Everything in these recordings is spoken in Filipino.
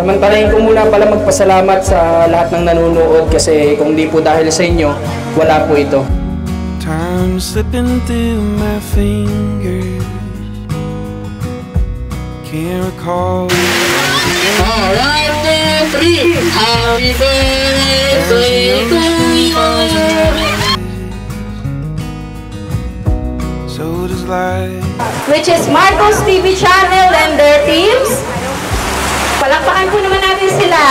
Samantalahin ko muna pala magpasalamat sa lahat ng nanonood kasi kung di po dahil sa inyo, wala po ito. Time slipping through my fingers. Can't recall. Alright, 3. Happy birthday to you. So does life. Which is Marcos TV channel and their teams. Palakpakan po naman natin sila.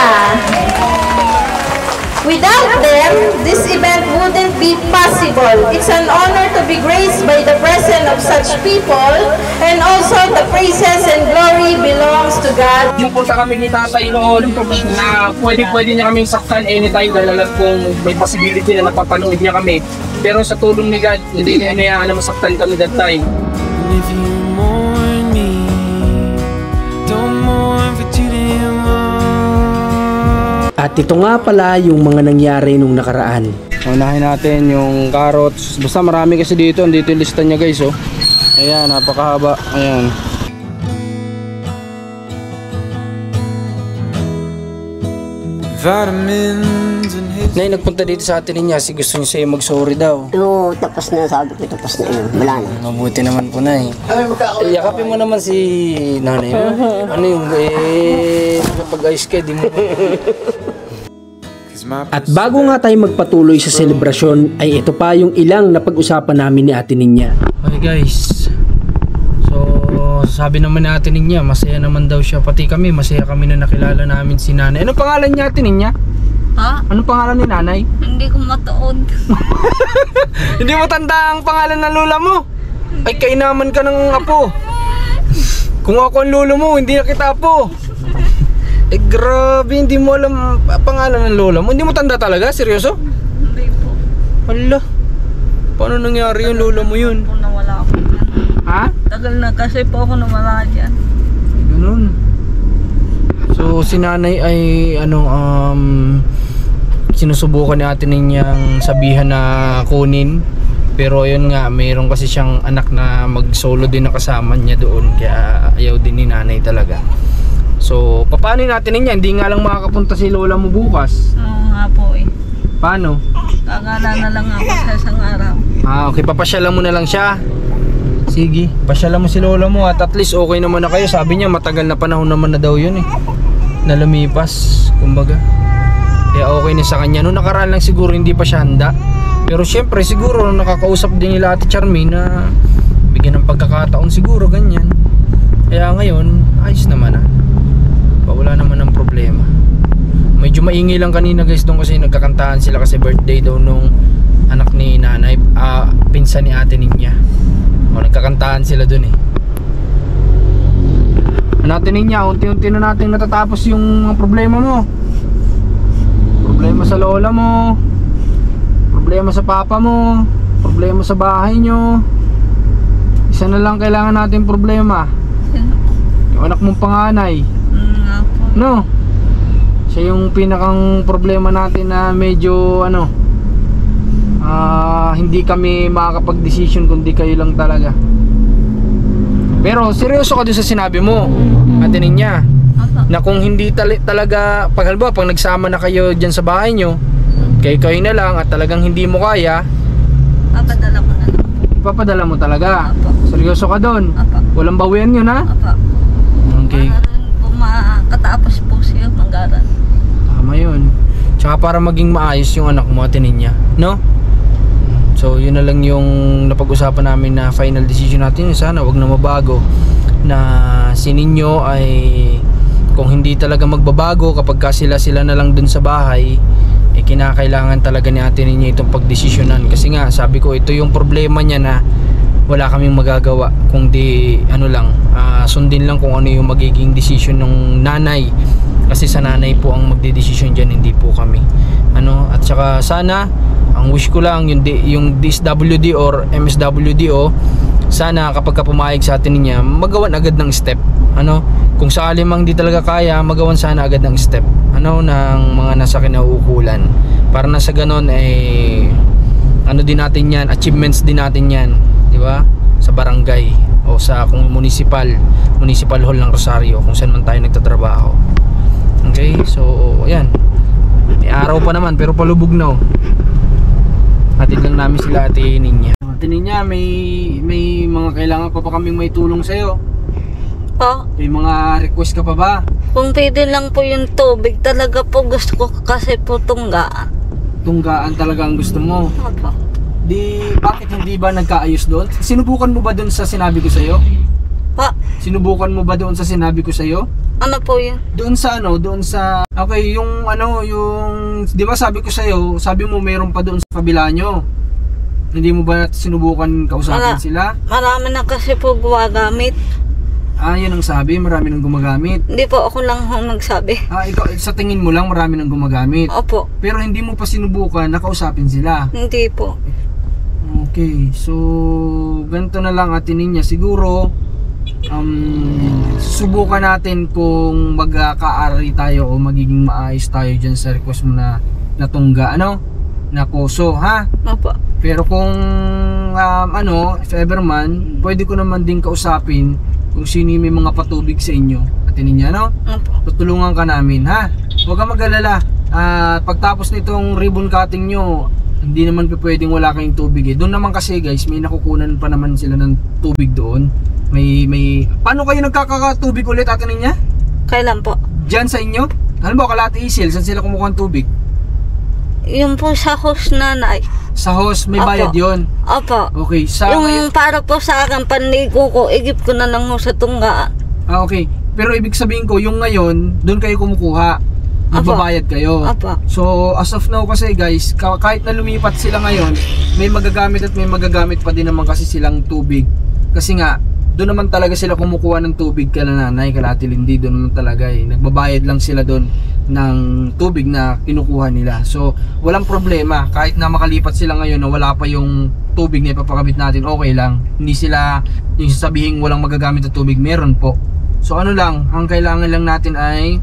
Without them, this event wouldn't be possible. It's an honor to be graced by the presence of such people, and also the praises and glory belongs to God. Yung punta kami ni Tatay noon na pwede niya kaming saktan anytime dahil alam kung may possibility na napapanood niya kami. Pero sa tulong ni God, hindi niya inayaan na masaktan kami that time. And if you mourn me, don't mourn for too damn long. At ito nga pala yung mga nangyari nung nakaraan. Unahin natin yung carrots. Basta marami kasi dito. Dito yung lista niya guys. Oh. Ayan, napakahaba. Ayan. Vitamins and hits. Ngayon nagpunta dito sa atin niya. Si gusto niya sa'yo mag-sorry daw. Oo, tapos na, sabi ko, tapos na yun. Wala na. Mabuti naman po na eh. Yakapin mo naman si nanay mo. Ano yung pag-ayos ka, di mo. At bago nga tayo magpatuloy sa selebrasyon ay ito pa yung ilang napag-usapan namin ni Ate Ninya. Okay guys, so sabi naman ni Ate Ninya, masaya naman daw siya, pati kami, masaya kami na nakilala namin si nanay. Anong pangalan niya, Ate Ninya? Ha? Anong pangalan ni nanay? Hindi ko matuod. Hindi mo tanda ang pangalan ng lola mo? Ay kainaman ka ng apo. Kung ako ang lolo mo, hindi na kita apo. Eh grabe, hindi mo alam pangalan ng lola mo. Hindi mo tanda talaga? Seryoso? Hindi po. Hala, paano nangyari yung lola mo yun? Po nawala ako dyan. Ha? Tagal na kasi po ako nawala dyan. Ganun. So si nanay ay sinusubukan ni Ate Ninyang sabihan na kunin. Pero ayun nga, mayroon kasi siyang anak na mag-solo din na kasama niya doon. Kaya ayaw din ni nanay talaga. So, paano natin niya? Hindi nga lang makakapunta si lola mo bukas. Oo nga po eh. Paano? Kakala na lang ako sa isang araw. Okay, papasyalan mo na lang siya. Sige, pasyalan mo si lola mo at least okay naman na kayo. Sabi niya matagal na panahon naman na daw yun eh. Na lumipas, kumbaga. Kaya okay na sa kanya. Noong nakaraan lang siguro hindi pa siya handa. Pero syempre siguro nakakausap din nila Ate Charmy na bigyan ng pagkakataon siguro ganyan. Kaya ngayon, ayos naman ah. Wala naman ng problema. Medyo maingay lang kanina guys doon kasi nagkakantahan sila kasi birthday daw nung anak ni nanay, pinsan ni Ate Ninya. Nagkakantahan sila doon eh. Ate Ninya, unti-unti na natin natatapos yung mga problema mo. Problema sa lola mo, problema sa papa mo, problema sa bahay nyo. Isa na lang kailangan natin problema. Yung anak mong panganay. No? Siya yung pinakang problema natin na medyo hindi kami makakapag-decision kundi kayo lang talaga. Pero seryoso ka din sa sinabi mo, Ate Ninya, na kung hindi talaga, pag nagsama na kayo dyan sa bahay nyo, kayo na lang at talagang hindi mo kaya, Papadala ko na lang. ipapadala mo talaga. Apo. Seryoso ka doon? Apo. Walang bawian yun ha? Apa. Okay. Para rin po makatapos po siya mag-aral. Tama yun. Tsaka para maging maayos yung anak mo, Ate Ninya, no? So yun na lang yung napag-usapan namin na final decision natin. Sana wag na mabago. Na si Ninyo ay kung hindi talaga magbabago kapag sila na lang dun sa bahay, eh kinakailangan talaga ni Ate Ninya itong pagdesisyonan. Kasi nga sabi ko, ito yung problema niya na wala kaming magagawa kung di sundin lang kung ano yung magiging decision ng nanay. Kasi sa nanay po ang magdedesisyon dyan, hindi po kami. At saka sana ang wish ko lang yung DSWD or MSWDO, sana kapag pumayag sa Atin Ninya, magawan agad ng step. Kung sakali mang di talaga kaya, magawan sana agad ng step ng mga nasa kinauukulan, para na sa ganon din natin yan, achievements din natin yan, di ba? Sa barangay o sa kung municipal hall ng Rosario, kung saan man tayo nagtatrabaho. Okay, so ayan. May araw pa naman pero palubog na oh. Hatid lang namin sila Ate Ninya. Ate Ninya, may mga kailangan pa kaming may tulong sa'yo. Po, May mga request ka pa ba? kung pwede lang po yung tubig, talaga po gusto ko kasi po tunggaan. Tunggaan talaga ang gusto mo. Opo. Bakit hindi ba nagkaayos doon? Sinubukan mo ba doon sa sinabi ko sa'yo? Pa, Sinubukan mo ba doon sa sinabi ko sa'yo? ano po yun? Doon sa okay, yung di ba sabi ko sa'yo, sabi mo mayroon pa doon sa kabila nyo. Hindi mo ba sinubukan kausapin Wala. sila? Marami na kasi po gumagamit. Yun ang sabi, marami nang gumagamit. Hindi po ako lang nagsabi. Ikaw, sa tingin mo lang marami nang gumagamit. Opo, Pero hindi mo pa sinubukan na kausapin sila. hindi po. Okay, so ganito na lang Ate Ninya. Siguro subukan natin kung magkakaari tayo o magiging maayos tayo dyan sa request mo na tungga, na koso, ha? Opo. Pero kung if ever man, pwede ko naman din kausapin kung sino yung may mga patubig sa inyo Ate Ninya, Opo. tutulungan ka namin, ha? Huwag ka mag-alala. Pagtapos nitong ribbon cutting nyo, hindi naman pwedeng wala kayong tubig eh. Doon naman kasi guys, may nakukunan pa naman sila ng tubig doon. Paano kayo nagkakatubig ulit Ate Ninya? Kailan po? Diyan sa inyo? Ano ba, Kalate Isil, saan sila kumukuha ng tubig? Yung po sa host nanay. Sa host, may Opo. bayad yon. Opo. Okay, Yung para po sa akin, panligo ko, igip ko na lang ho sa tunggaan. okay. Pero ibig sabihin ko, yung ngayon, doon kayo kumukuha. Magbabayad kayo. Opo. So, as of now kasi guys, kahit na lumipat sila ngayon, may magagamit at may magagamit pa din naman kasi silang tubig. Kasi nga, doon naman talaga sila kumukuha ng tubig kala nanay, kala Ate Lindy, doon naman talaga eh. Nagbabayad lang sila doon ng tubig na kinukuha nila. So, walang problema. Kahit na makalipat sila ngayon na wala pa yung tubig na ipapakabit natin, okay lang. Hindi sila yung sasabihin walang magagamit na tubig, meron po. So, ang kailangan lang natin ay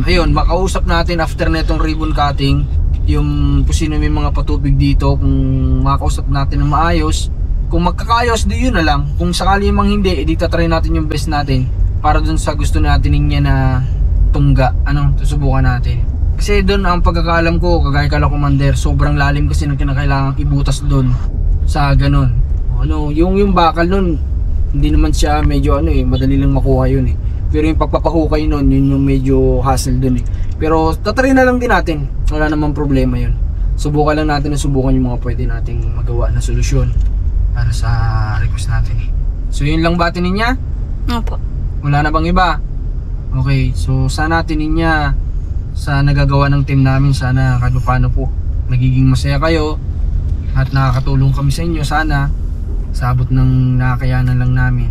ayun, makausap natin after netong ribbon cutting yung kung sino may mga patubig dito, kung makausap natin ng maayos. Kung magkakayos, di yun na lang. Kung sakali mang hindi, edi tatry natin yung best natin para dun sa gusto natin niya na tungga, susubukan natin. Kasi dun ang pagkakaalam ko, kagaya kala Commander, sobrang lalim kasi ng kinakailangan ibutas dun sa ganun. Yung bakal nun, hindi naman siya medyo madali lang makuha yun eh. Pero yung pagpapahukay nun, yun yung medyo hassle dun eh. Pero tatry na lang din natin, wala namang problema yun. Subukan lang natin na subukan yung mga pwede nating magawa na solusyon para sa request natin eh. So yun lang ba Ate Ninya? Opo. Wala na bang iba? Okay, so sana Ate Ninya, sa nagagawa ng team namin, sana kahit paano po nagiging masaya kayo at nakakatulong kami sa inyo. Sana sa abot ng nakakayanan lang namin.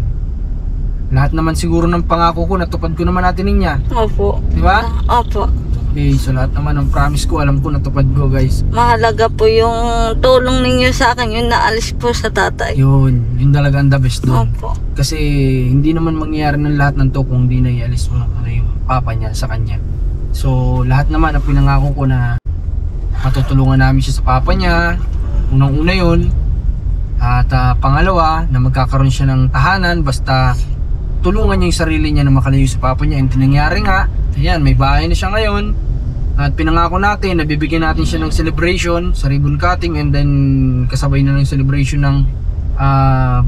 Lahat naman siguro ng pangako ko natupad ko naman Ate Ninya. Opo. Di ba? Opo. Okay, so lahat naman ng promise ko alam ko natupad ko guys. Mahalaga po yung tulong ninyo sa akin, yung naalis po sa tatay. Yun talaga ang the best doon. Opo. Kasi hindi naman mangyayari ng lahat ng to kung hindi na ialis mo yung papa niya sa kanya. So lahat naman ang pinangako ko na matutulungan namin siya sa papa niya. Unang-una yun. At pangalawa, na magkakaroon siya ng tahanan basta tulungan niya yung sarili niya na makalayo sa papa niya. And nangyari nga, ayan, may bahay na siya ngayon. At pinangako natin na bibigyan natin siya ng celebration sa ribbon cutting, and then kasabay na ng celebration ng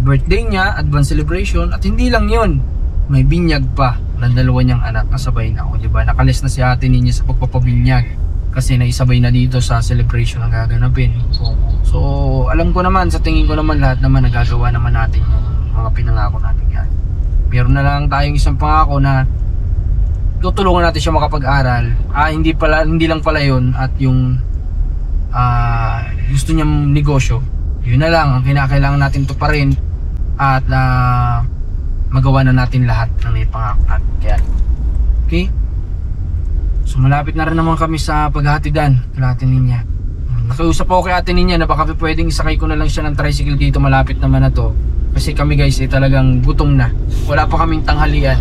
birthday niya, advance celebration. At hindi lang yun, may binyag pa ng dalawa niyang anak kasabay na. O diba, nakalis na si Ate Ninya sa pagpapabinyag kasi naisabay na dito sa celebration na gaganapin. So alam ko naman, sa tingin ko naman lahat naman nagagawa naman natin yung mga pinangako natin yan. Meron na lang tayong isang pangako na tutulungan natin siya makapag-aral. Hindi lang pala yun. At yung gusto niyang negosyo, yun na lang ang kinakailangan natin tuparin. At magawa na natin lahat ng may pangako natin. Kaya, okay? So malapit na rin naman kami sa paghahatidan kay Ate Ninya. Nakiusap ako kay Ate Ninya na baka pwedeng isakay ko na lang siya ng tricycle dito, malapit naman na to. Kasi kami guys talagang gutom na. Wala pa kaming tanghalian.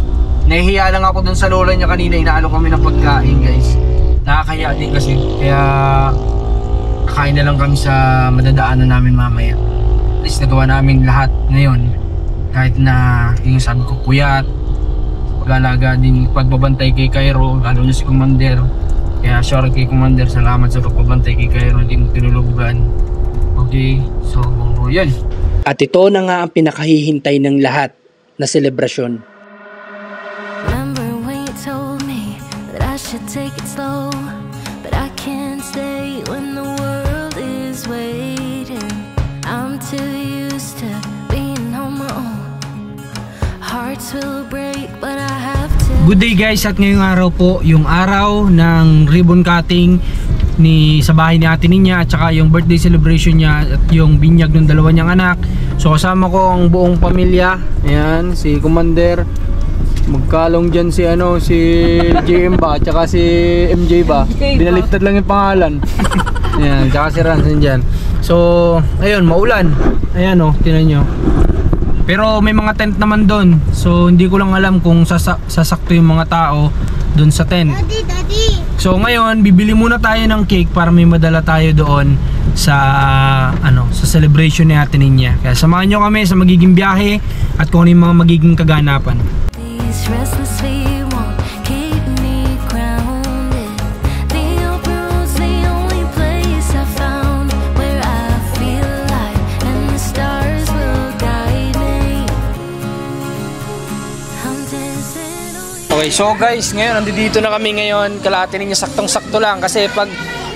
Nahihiya lang ako dun sa lola niya kanina, inaalo kami ng pagkain guys. Nakakahiya din kasi. Kaya kakain na lang kami sa madadaanan namin mamaya. At least nagawa namin lahat ngayon. Kahit na yung sabi ko puyat, pag-alaga din, pagbabantay kay Cairo, lalo na si Commander. Kaya shout kay Commander, salamat sa pagbabantay kay Cairo, hindi mo tinulugan. Okay, so yun. At ito na nga ang pinakahihintay ng lahat na selebrasyon. Remember when you told me that I should take it slow, but I can't stay when the world is waiting. I'm too used to being on my own. Hearts will break, but I have to. Good day guys, at ngayong araw po, yung araw ng ribbon cutting sa bahay ni Ate Ninya, at saka yung birthday celebration niya at yung binyag ng dalawa niyang anak. So kasama ko ang buong pamilya. Ayan, si Commander, magkalong dyan si JM ba, at saka si MJ ba, binaliktad lang yung pangalan. Ayan, tsaka si Ranson dyan. So ayun, maulan. Ayan tinan nyo. Pero may mga tent naman doon. So hindi ko lang alam kung sasakto yung mga tao doon sa tent. So ngayon, bibili muna tayo ng cake para may madala tayo doon sa sa celebration ni Ate Ninya. Kaya samahan nyo kami sa magiging biyahe at kung ano yung mga magiging kaganapan. These restless feet won't keep me grounded. The open road's the only place I found where I feel alive, and the stars will guide me. I'm dancing on you. Okay, so guys, ngayon nandito na kami ngayon. Kalahati Ninya, saktong-sakto lang kasi pag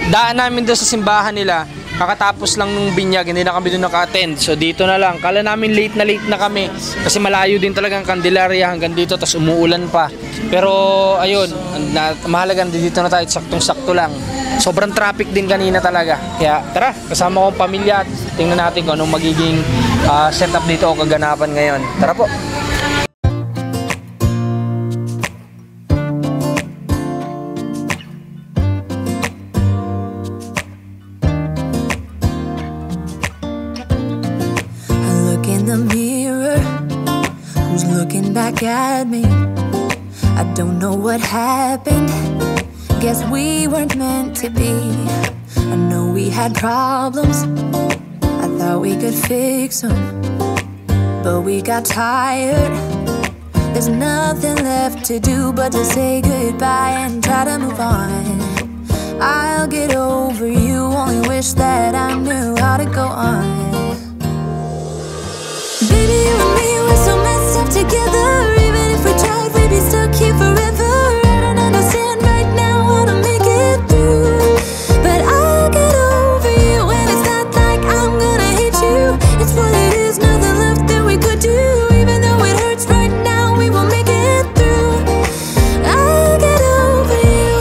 daan namin doon sa simbahan nila, kakatapos lang nung binyag, hindi na kami doon naka-attend. So dito na lang. Kala namin late na kami kasi malayo din talaga ang Candelaria hanggang dito, tapos umuulan pa. Pero ayun, mahalaga dito na tayo, saktong-sakto lang. Sobrang traffic din kanina talaga. Kaya tara, kasama ko ang pamilya at tingnan natin kung anong magiging setup dito o kaganapan ngayon. Tara po. Back at me, I don't know what happened. Guess we weren't meant to be. I know we had problems, I thought we could fix them, but we got tired. There's nothing left to do but to say goodbye and try to move on. I'll get over you, only wish that I knew how to go on. Baby, you and me, we're so messed up together. Even if we tried, we'd be stuck here forever. I don't understand right now how to make it through, but I'll get over you, and it's not like I'm gonna hate you. It's what it is, nothing left that we could do. Even though it hurts right now, we will make it through. I'll get over you.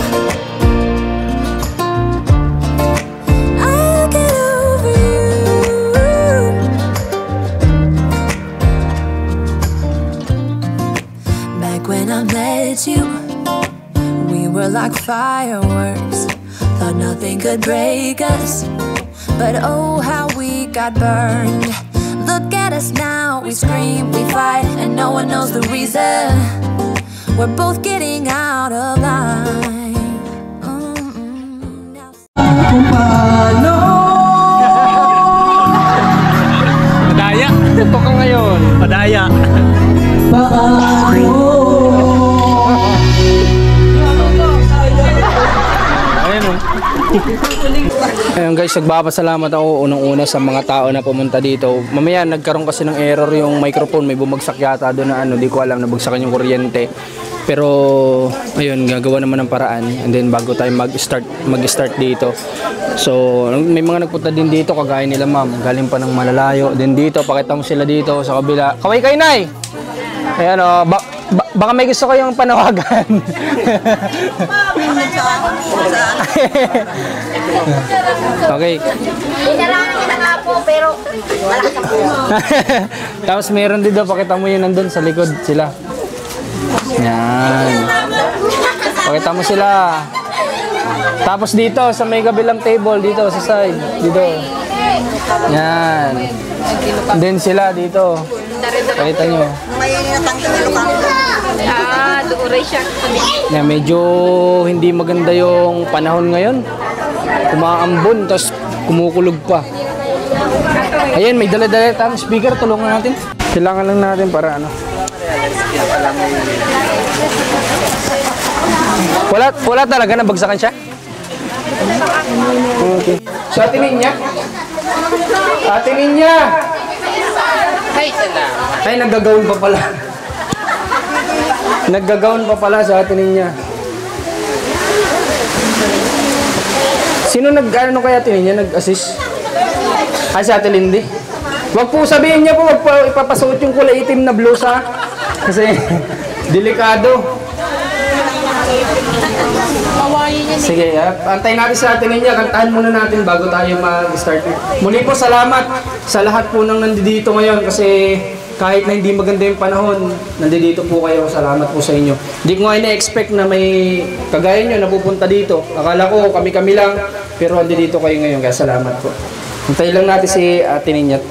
I'll get over you. When I met you, we were like fireworks. Thought nothing could break us, but oh how we got burned. Look at us now, we scream, we fight, and no one knows the reason. We're both getting out of line. Padaya, ito ka ngayon. Padaya. Ayun guys, nagpapasalamat ako unang-una sa mga tao na pumunta dito. Mamaya nagkaroon kasi ng error yung microphone, may bumagsak yata doon na di ko alam, nabagsakan yung kuryente. Pero ayun, gagawa naman ng paraan. And then bago tayo mag-start dito. So may mga nagpunta din dito kagaya nila ma'am, galing pa ng malalayo. Then dito, pakita mo sila dito sa kabila. Kaway kayo, Nay! Ayan baka may gusto kayong panawagan. Okay. Tapos meron din daw, pakita mo yun nandun sa likod sila. Yan. Pakita mo sila. Tapos dito sa may kabilang table, dito sa side, dito. Yan. And then sila dito. Pakita nyo. Yeah, medyo hindi maganda yung panahon ngayon. Kumaambon, tapos kumukulog pa. Ayan, may dala-dala tayong speaker. Tulungan natin. Kailangan lang natin para Wala talaga, nabagsakan siya? Okay. So, atinin niya? Atinin niya! Ay, naggagawin pa pala. Naggagawin pa pala sa atinin niya. Sino ano kaya atinin niya? Nag-assist? Si Ate Lindy. Wag po sabihin niya po, wag po ipapasuot yung kulay itim na blusa. Kasi, delikado. Sige, antayin natin sa atin niya. Kantahan muna natin bago tayo mag-start. Muli po, salamat sa lahat po ng nandito ngayon kasi kahit na hindi maganda yung panahon, nandito po kayo. Salamat po sa inyo. Hindi ko nga ina-expect na may kagaya nyo napupunta dito. Akala ko kami-kami lang, pero nandito kayo ngayon. Kaya salamat po. Antayin lang natin si Ate Ninyat,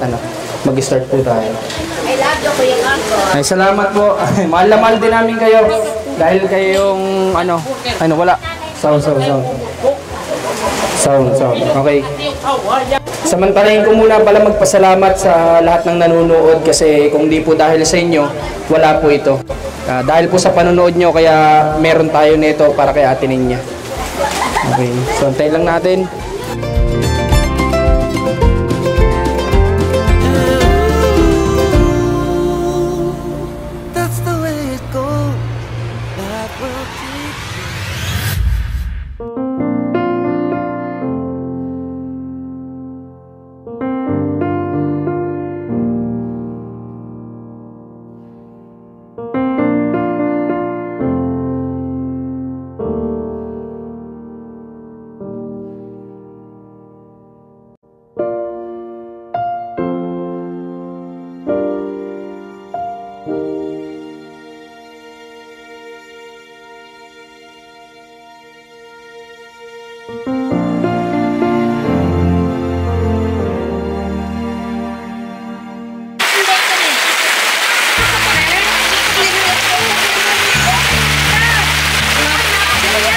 mag-start po tayo. I love you, Kuya Marco. Ay, salamat po. Mahal na mahal din namin kayo. Dahil kayong, wala. Sound. Okay. Samantalahin ko muna pala magpasalamat sa lahat ng nanonood kasi kung di po dahil sa inyo, wala po ito. Dahil po sa panonood nyo, kaya meron tayo nito para kay Ate Ninya. Okay. So, antayin lang natin.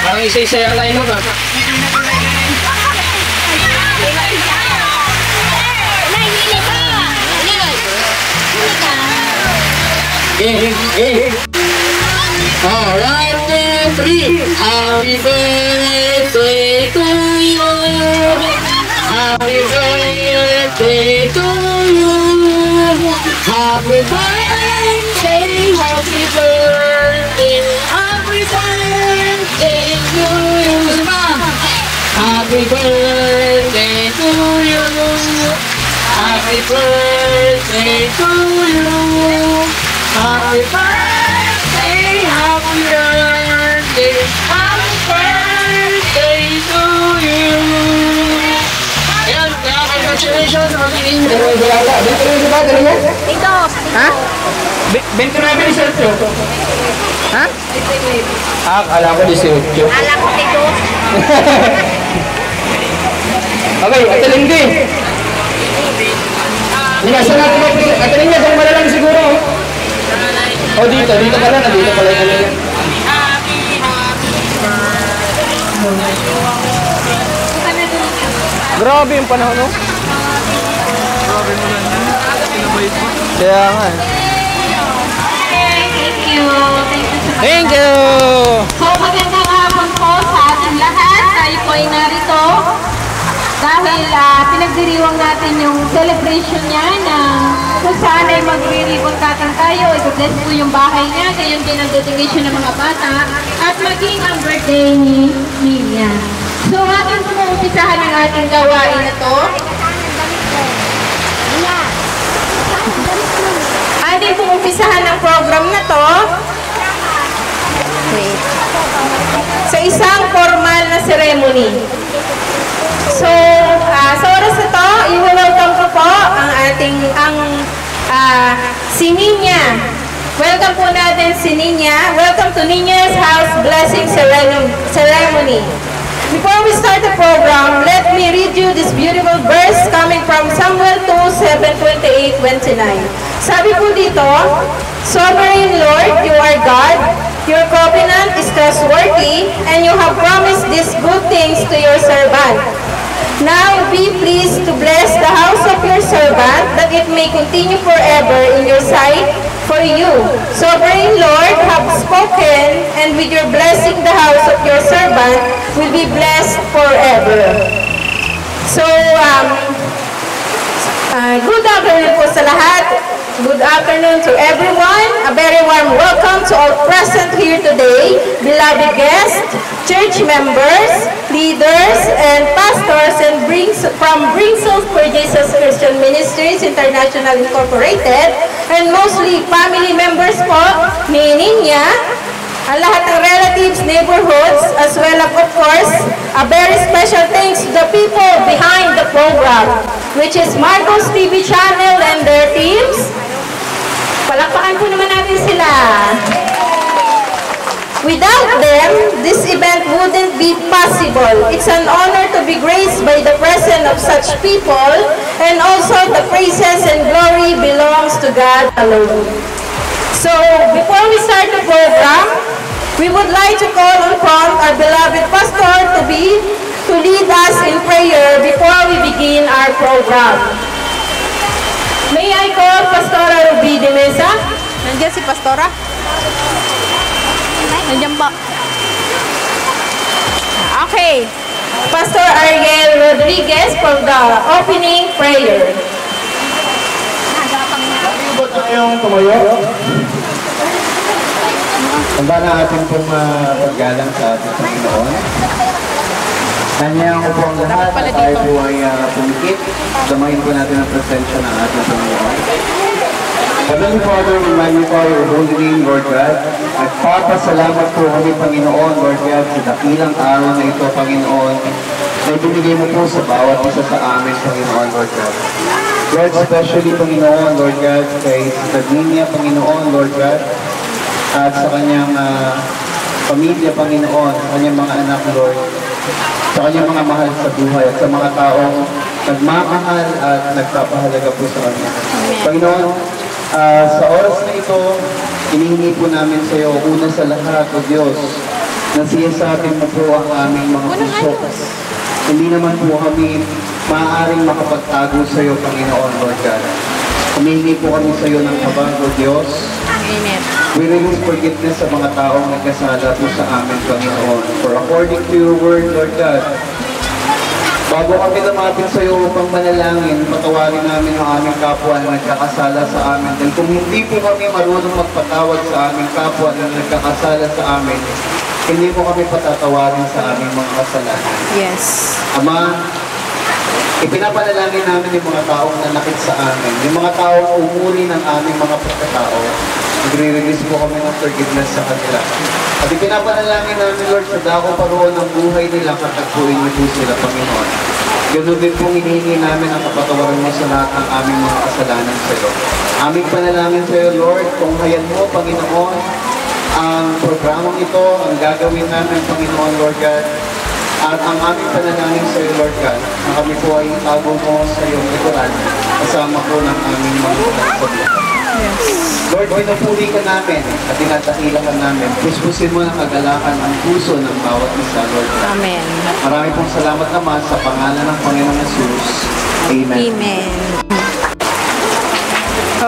Parang isa-isa yung line mo ba? Alright, 3. Happy birthday to you. Happy birthday to you. Happy birthday, happy birthday, happy birthday to you. Happy birthday to you. Happy birthday to you. Happy birthday, happy birthday, happy birthday to you. Ayan, congratulations, magiging Ito. Ha? 29 result nyo? Ha? Akala ko 18. Alam ko ito. Okay, Ate Lindy. Saan natin Ate Lindy, saan pala lang siguro? Dito pala, nandito pala yung kanina. Grabe yung panahon, no? Grabe mo lang yan. Kinabait mo. Kaya nga eh. Thank you. Thank you! So, magandang hapon po sa ating lahat. Tayo po ay narito dahil pinagdiriwang natin yung celebration niya na kung saan ay magre-ribbon cutting tayo. I-bless po yung bahay niya, gayon din ang dedication ng mga bata at maging ang birthday ni Ninya. So, ating pumumpisahan ang ating gawain na to. Ating pumumpisahan ang program na to sa isang formal na ceremony. So, sa oras na to, i-welcome ko po si Ninya. Welcome po natin si Ninya. Welcome to Ninya's House Blessing Ceremony. Before we start the program, let me read you this beautiful verse coming from Samuel 2:7-28-29. Sabi po dito, Sovereign Lord, you are God. Your covenant is trustworthy, and you have promised these good things to your servant. Now be pleased to bless the house of your servant, that it may continue forever in your sight for you. Sovereign Lord, have spoken, and with your blessing the house of your servant will be blessed forever. So, good afternoon po sa lahat. Good afternoon to everyone. A very warm welcome to all present here today, beloved guests, church members, leaders, and pastors from Bring Souls for Jesus Christian Ministries International Incorporated, and mostly family members po ni Ninya, ang lahat ng relatives, neighborhoods, as well as, of course, a very special thanks to the people behind the program, which is Marcos TV channel and their teams. Palakpakan po naman natin sila. Without them, this event wouldn't be possible. It's an honor to be graced by the presence of such people, and also the praises and glory belongs to God alone. So, before we start the program, we would like to call upon our beloved pastor to lead us in prayer before we begin our program. May I call Pastora Ruby de Mesa? Nandiyan si Pastora? Nandiyan ba? Okay. Pastor Ariel Rodriguez for the opening prayer. Ba tayong tumayo? Handa na ating pong paggalang sa ating Panginoon. Nandiyan ko po ang lahat at tayo po ay pumikit. Damayin po natin ang presensya ng ating Panginoon. Heavenly Father, we magnify your holy name, Lord God. At papasalamat po kami, Panginoon, Lord God, sa dakilang araw na ito, Panginoon, na ibinigay mo po sa bawat isa sa amin, Panginoon, Lord God. Lord, especially, Panginoon, Lord God, kay Sister Ninya, Panginoon, Lord God, at sa kanyang pamilya, Panginoon, sa kanyang mga anak, Lord, sa kanyang mga mahal sa buhay, at sa mga taong nagmamahal at nagpapahalaga po sa kanya. Panginoon, sa oras na ito, hinihingi po namin sa iyo, una sa lahat, O Diyos, na siyasatin mo po ang aming mga puso. Hindi naman po kami maaaring makapagtago sa iyo, Panginoon, Lord God. Humihingi po kami sa iyo ng kabag, O Diyos. Amen. We release forgiveness sa mga taong nagkasala po sa amin, Panginoon. For according to your word, Lord God, bago kami lumapit sa iyo upang manalangin, patawarin namin ang aming kapwa na nagkakasala sa amin. Dahil kung hindi po kami marunong magpatawad sa aming kapwa na nagkakasala sa amin, hindi po kami patatawarin sa aming mga kasalanan. Yes. Ama, ipinapanalangin namin yung mga taong nanakit sa amin, yung mga taong umuri ng aming mga pagkatao. Nagre-release po kami ng forgiveness sa kanila. At ipinapanalangin namin, Lord, sa dako paroon ng buhay nila, katagpuin niyo po sila, Panginoon. Ganun din pong hinihingi namin ang kapatawaran mo sa lahat ng aming mga kasalanan sa iyo. Aming panalangin sa iyo, Lord, kung hayan mo, Panginoon, ang programang ito, ang gagawin namin, Panginoon, Lord God, at ang aming panalangin sa iyo, Lord God, na kami po ay itago mo sa iyong likuran, kasama po ng aming mga kasalanan. Lord, pinupuli ka namin at tinatahila ka namin. Puspusin mo ng kagalakan ang puso ng bawat isa, Lord. Amen. Marami pong salamat naman sa pangalan ng Panginoong Jesus. Amen. Amen.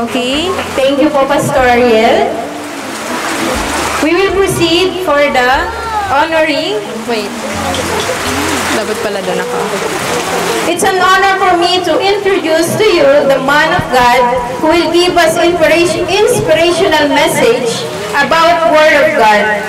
Okay. Thank you po, Pastor Ariel. We will proceed for the honoring. Wait. Dapat pala doon ako. It's an honor for me to introduce to you the man of God who will give us inspirational message about Word of God.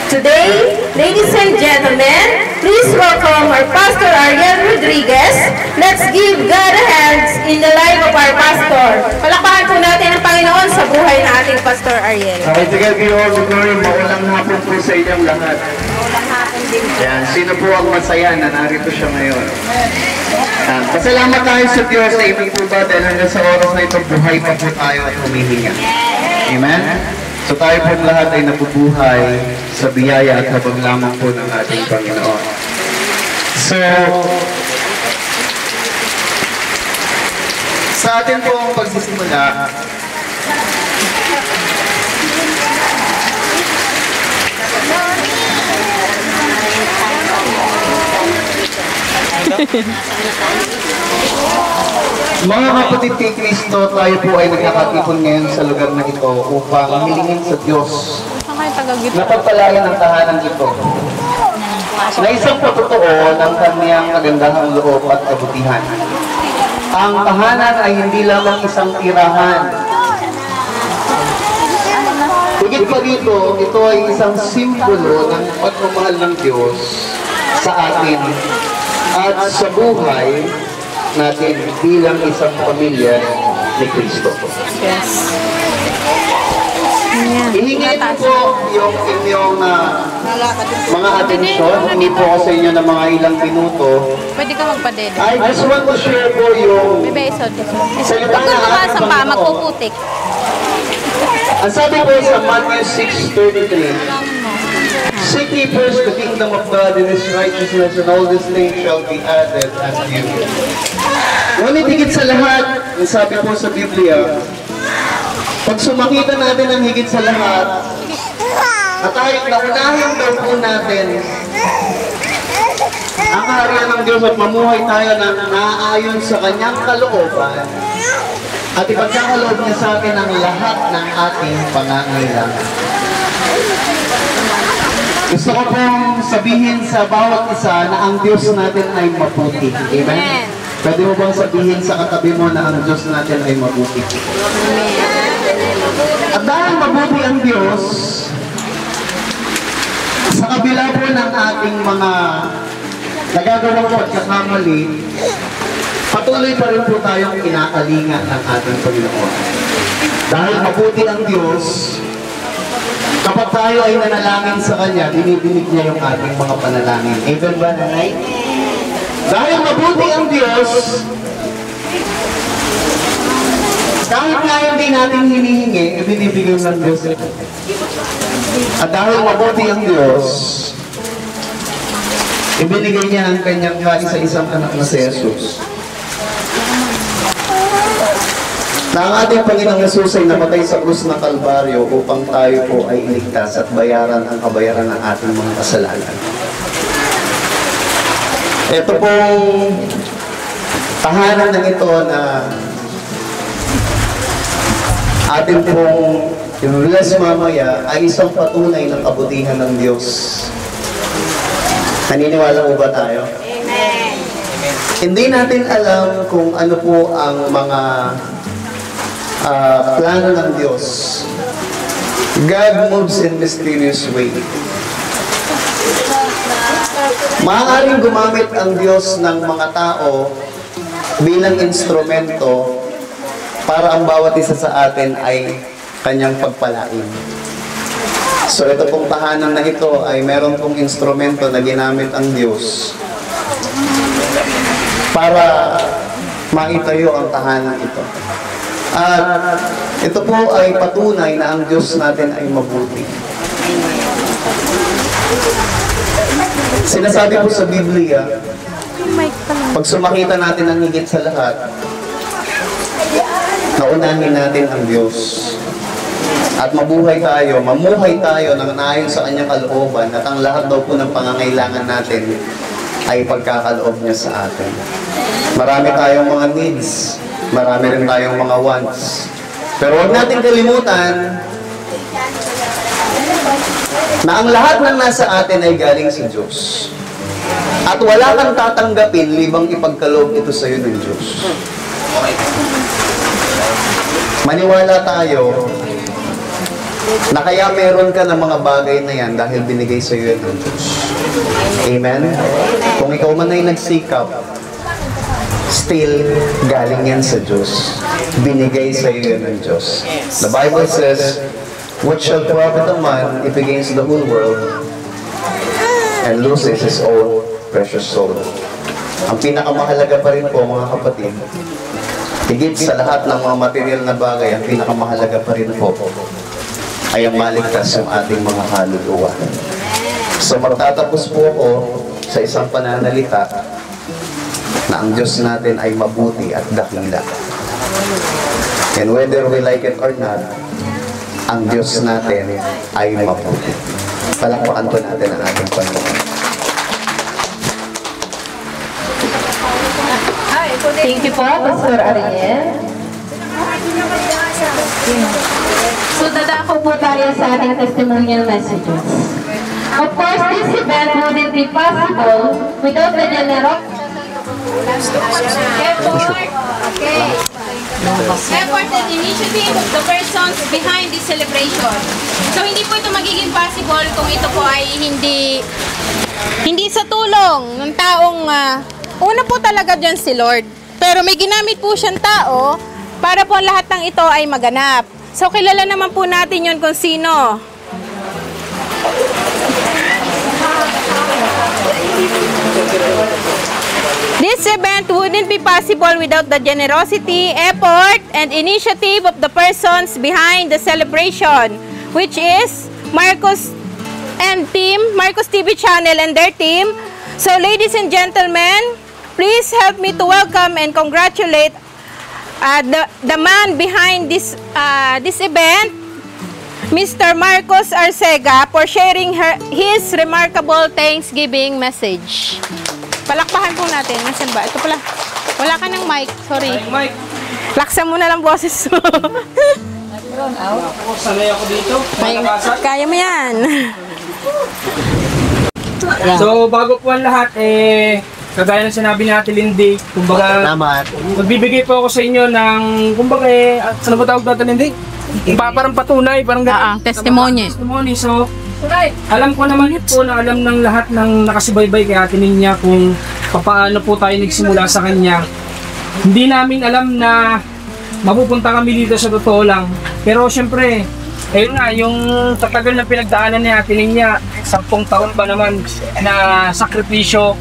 Today, ladies and gentlemen, please welcome our Pastor Ariel Rodriguez. Let's give God a hand in the life of our pastor. Palakpakan po natin ang Panginoon sa buhay ng ating Pastor Ariel. Sa katigal kayo, maulang hapon po sa inyong lahat. Yan, sino po ang masaya na narito siya ngayon? Pasalamat tayo sa Diyos na ibig po ba dahil hanggang sa oras na ito, buhay pa po tayo at humihinga. Amen? So tayo po lahat ay nabubuhay sa biyaya at habang lamang po ng ating Panginoon. So, sa atin po ang pagsisimula, Mga kapatid kay Kristo, tayo po ay nagkakatipon ngayon sa lugar na ito upang hilingin sa Diyos na pagpalain ang tahanan ito na isang patotoo ng kaniyang kagandahang loob at kabutihan. Ang tahanan ay hindi lamang isang tirahan. Higit pa dito, ito ay isang simbolo ng pagmamahal ng Diyos sa atin at sa buhay natin bilang isang pamilya ni Kristo. Yes. Ihingin po yung inyong mga atensyon, hindi po ako sa inyo ng mga ilang minuto. Pwede ka magpadede. I just want to share po yung Bebe, isod. salita Huwag na kang ating sa pa, Panginoon. magpuputik. Ang sabi po sa Matthew 6:33, seek ye first the kingdom of God and His righteousness, and all these things shall be added unto you. Ngunit higit sa lahat, ang sabi po sa Biblia, pag sumakita natin ang higit sa lahat, at tayo naunahin daw po natin ang kaharian ng Diyos at mamuhay tayo ng naaayon sa Kanyang kalooban, at ipagkakaloob niya sa atin ang lahat ng ating pangangailangan. Gusto ko pong sabihin sa bawat isa na ang Diyos natin ay mabuti. Amen? Pwede mo bang sabihin sa katabi mo na ang Diyos natin ay mabuti? At dahil mabuti ang Diyos, sa kabila po ng ating mga nagagawang pagkakamali, patuloy pa rin po tayong kinakalinga ng ating Panginoon. Dahil mabuti ang Diyos, kapag tayo ay nanalangin sa Kanya, binibinig niya yung ating mga panalangin. Amen ba, nanay? Dahil mabuti ang Diyos, kahit nga hindi natin hinihingi, binibigay ng Diyos. At dahil mabuti ang Diyos, ibinigay niya ang Kanyang isa-isang anak na si Jesus. Na ang ating Panginoong Jesus ay namatay sa krus ng Kalbaryo upang tayo po ay iligtas at bayaran ang kabayaran ng ating mga kasalanan. Ito pong tahanan ng ito na ating pong i-bless mamaya ay isang patunay ng kabutihan ng Diyos. Naniniwala mo ba tayo? Amen. Hindi natin alam kung ano po ang mga plano ng Diyos. God moves in mysterious way. Maaaring gumamit ang Diyos ng mga tao bilang instrumento para ang bawat isa sa atin ay Kanyang pagpalain. So ito pong tahanan na ito ay meron pong instrumento na ginamit ang Diyos para maitayo ang tahanan ito. At ito po ay patunay na ang Diyos natin ay mabuti. Sinasabi po sa Biblia, pag sumakita natin ang higit sa lahat, naunahin natin ang Diyos. At mamuhay tayo ng naayon sa Kanyang kalooban at ang lahat daw po ng pangangailangan natin ay pagkakaloob niya sa atin. Marami tayong mga needs, marami rin tayong mga wants. Pero huwag natin kalimutan na ang lahat ng nasa atin ay galing sa Diyos. At wala kang tatanggapin libang ipagkaloob ito sa iyo ng Diyos. Maniwala tayo na kaya meron ka ng mga bagay na yan dahil binigay sa iyo ng Diyos. Amen? Kung ikaw man ay nagsikap, still galing yan sa Diyos. Binigay sa iyo ng Diyos. The Bible says, what shall profit a man if he gains the whole world and loses his own precious soul? Ang pinakamahalaga pa rin po, mga kapatid, higit sa lahat ng mga material na bagay, ang pinakamahalaga pa rin po ay ang maligtas yung ating mga kaluluwa. So magtatapos po ako sa isang pananalita na ang Diyos natin ay mabuti at dakila. And whether we like it or not, ang Diyos natin ay mabuti. Palakpakan po natin ang ating Panginoon. Thank you po, Pastor Ariel. So, dadako po tayo sa ating testimonial messages. Of course, this event wouldn't be possible without the generosity Effort and initiative of the persons behind this celebration. So hindi po ito magiging possible kung ito po ay hindi sa tulong ng taong una po talaga dyan si Lord. Pero may ginamit po siyang tao para po lahat ng ito ay maganap. So kilala naman po natin yun kung sino. This event wouldn't be possible without the generosity, effort, and initiative of the persons behind the celebration, which is Marcos and team, Marcos TV channel and their team. So ladies and gentlemen, please help me to welcome and congratulate the man behind this event, Mr. Marcos Arcega, for sharing his remarkable Thanksgiving message. Palakpakan po natin. Nasaan ba? Ito pala. Wala ka ng mic. Sorry. Mike. Laksan mo na lang boses mo. Sanay ako dito. Kaya mo yan. So, bago po ang lahat, kagaya ng sinabi ni Ate Lindy, kumbaga, magbibigay po ako sa inyo ng, kumbaga, saan ba tawag natin, Lindy? Parang patunay, parang gano'n. Testimony. Testimony. So, alam ko naman po na alam ng lahat ng nakasibaybay kay Ate Ninya kung paano po tayo nagsimula sa kanya. Hindi namin alam na mapupunta kami dito sa totoo lang. Pero syempre, ayun nga, yung tatagal na pinagdaanan ni Ate Ninya, 10 taon pa naman na sakripisyo.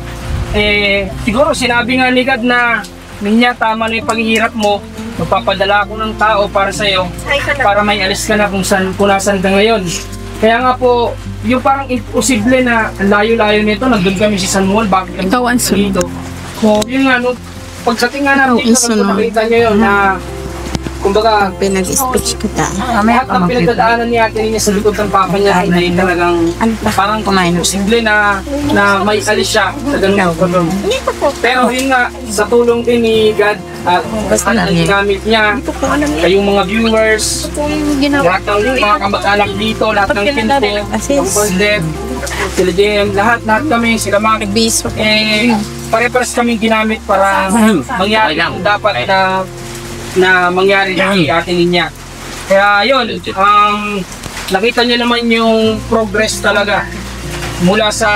Siguro sinabi nga ni God na, Ninya, tama na yung paghihirap mo, magpapadala ako ng tao para sa'yo, para may alis ka na kung nasan ka ngayon. Kaya nga po, yung parang imposible na ang layo-layo nito, nandun kami sa San Juan, bakit kami dito? So, yun nga, pagsating nga natin dito, nakita nyo yun na, kumbaga, Pinag-speech kita. lahat ng pinagdadaanan ni Ate Ninya sa likod ng papa niya ay talagang parang imposible na may alis siya sa ganun. Pero yun nga, sa tulong din ni God at ang ginamit niya, kayong mga viewers, lahat ng mga kamag-anak dito, lahat ng Kintel, Kintel, sila Jem, lahat kami, sila Mac, pare-pares kaming ginamit para mangyari yung dapat na mangyari kay Ate Ninya. Kaya yun, nakita niyo naman yung progress talaga. Mula sa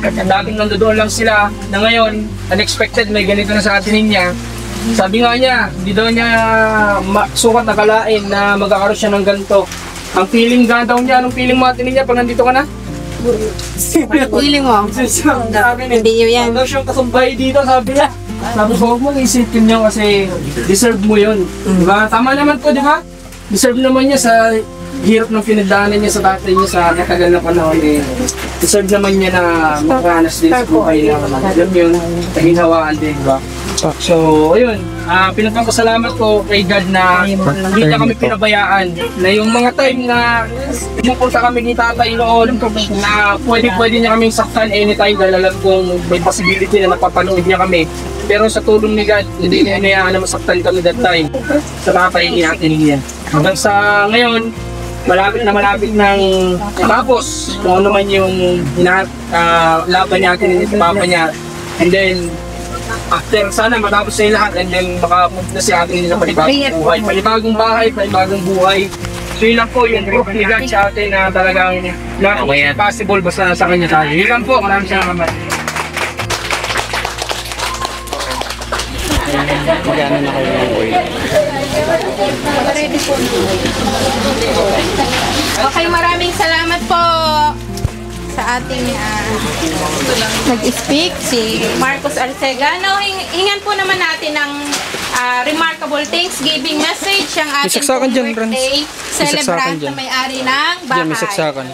dating nandoon lang sila na ngayon, unexpected may ganito na sa Ate Ninya. Sabi nga niya, hindi daw niya sukat nakalain na magkakaroon siya ng ganito. Ang feeling nga daw niya, anong feeling mo Ate Ninya pag nandito ka na? Feeling mo? Hindi yun yan. Daw siyang kasumbay dito, sabi niya. Sabi ko, huwag mong isipin niyo kasi deserve mo yun. Diba? Tama naman po, di ba? Deserve naman niya sa hirap ng pinagdaanan niya sa tatay niya sa katagal na panahon. Deserve naman niya na makaranas din sa buhay na alam yun, naginhawaan din, diba? So, ayun, pinagpapasalamat ko kay God na hindi niya kami pinabayaan. Na yung mga time na pumunta kami ni tatay noon na pwede niya kaming saktan anytime dahil alam kong may possibility na napapanood niya kami. Pero sa tulong ni God, hindi niya inayaan na masaktan kami that time sa tatay ni Ate Ninya. Hanggang sa ngayon, malapit ng tapos kung ano man yung laban niya Ate Ninya sa papa niya. And then, after sana matapos na yung lahat and then makapunta na si Ate Ninya sa panibagong buhay. Panibagong bahay, panibagong buhay. So yun lang po yung proof ni God sa atin na talagang possible basta sa kanya tayo. Yun lang po, maraming salamat. Magkano na kayo ng oil? Okay, maraming salamat po sa ating nag-speak, si Marcos Arcegano. Hingan po naman natin ng remarkable Thanksgiving message ang ating birthday celebrant na may-ari ng bahay.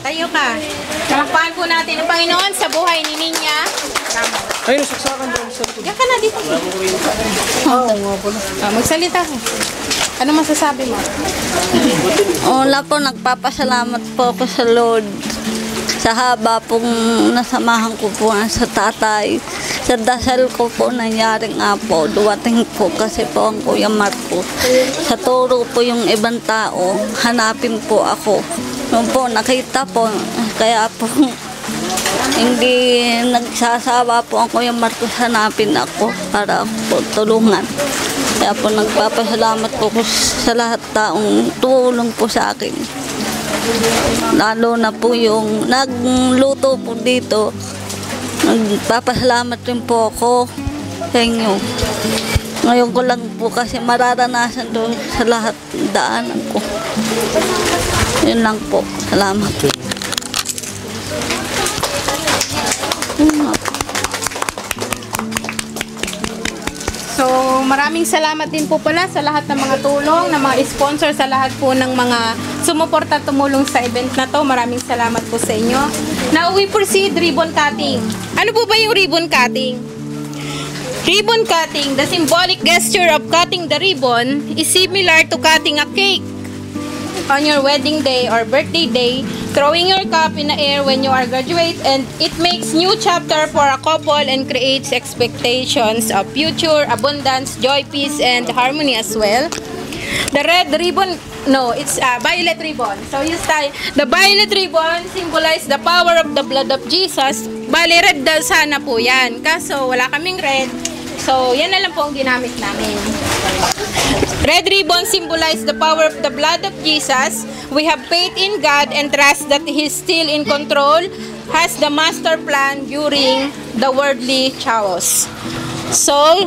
Tayo ka. Kalakpahan po natin ang Panginoon sa buhay ni Ninya. Ayun, saksakan dyan. Yan ka na dito. Magsalita ko. Ano masasabi mo? Una po, nagpapasalamat po ako sa Lord. Sa haba pong nasamahan ko po sa tatay. Sa dasal ko po, nangyari nga po, duwating po kasi po ang Kuya Marcos. Sa turo po yung ibang tao, hanapin po ako. Noon po, nakita po, kaya po, hindi nagsasawa po ang Kuya Marcos, hanapin ako para po tulungan. Kaya po nagpapasalamat po ko sa lahat taong tulong po sa akin. Lalo na po yung nagluto po dito. Nagpapasalamat rin po ako sa inyo. Ngayon ko lang po kasi mararanasan doon sa lahat daanan ko. Yun lang po. Salamat. So, maraming salamat din po pala sa lahat ng mga tulong, ng mga sponsor, sa lahat po ng mga sumuporta tumulong sa event na to. Maraming salamat po sa inyo. Now, we proceed ribbon cutting. Ano po ba yung ribbon cutting? Ribbon cutting, the symbolic gesture of cutting the ribbon is similar to cutting a cake on your wedding day or birthday day, throwing your cup in the air when you are graduate, and it makes new chapter for a couple and creates expectations of future abundance, joy, peace, and harmony as well. The red ribbon, no, it's violet ribbon. So you style, the violet ribbon symbolize the power of the blood of Jesus. Bali, red daw sana po yan. Kaso wala kaming red. So yan na lang po ang ginamit namin. Red ribbon symbolize the power of the blood of Jesus. We have faith in God and trust that He is still in control, has the master plan during the worldly chaos. So,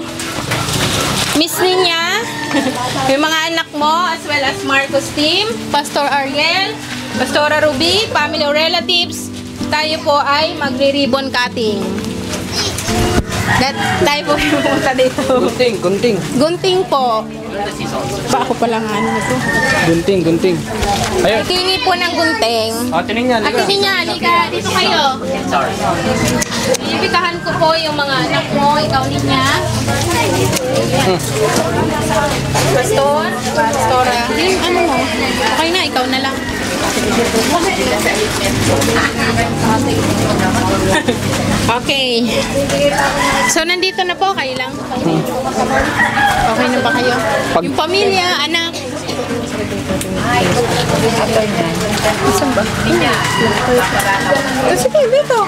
Miss Ninya, yung mga anak mo, as well as Marcos team, Pastor Ariel, Pastora Ruby, family or relatives, tayo po ay magre-ribbon cutting. Tayo po yung pumunta dito. Gunting po. Ba ako pala nga ano ito? Gunting. Ayun. Tingi po ng gunting. Tinin niya, halika. Dito kayo. Ibitahan ko po yung mga anak mo, ikaw niya. Pastora. Yung ano mo? Okay na, ikaw na lang. Okay. So, nandito na po kayo lang. Okay na ba kayo? Yung pamilya, anak. Saan ba? Sige, dito.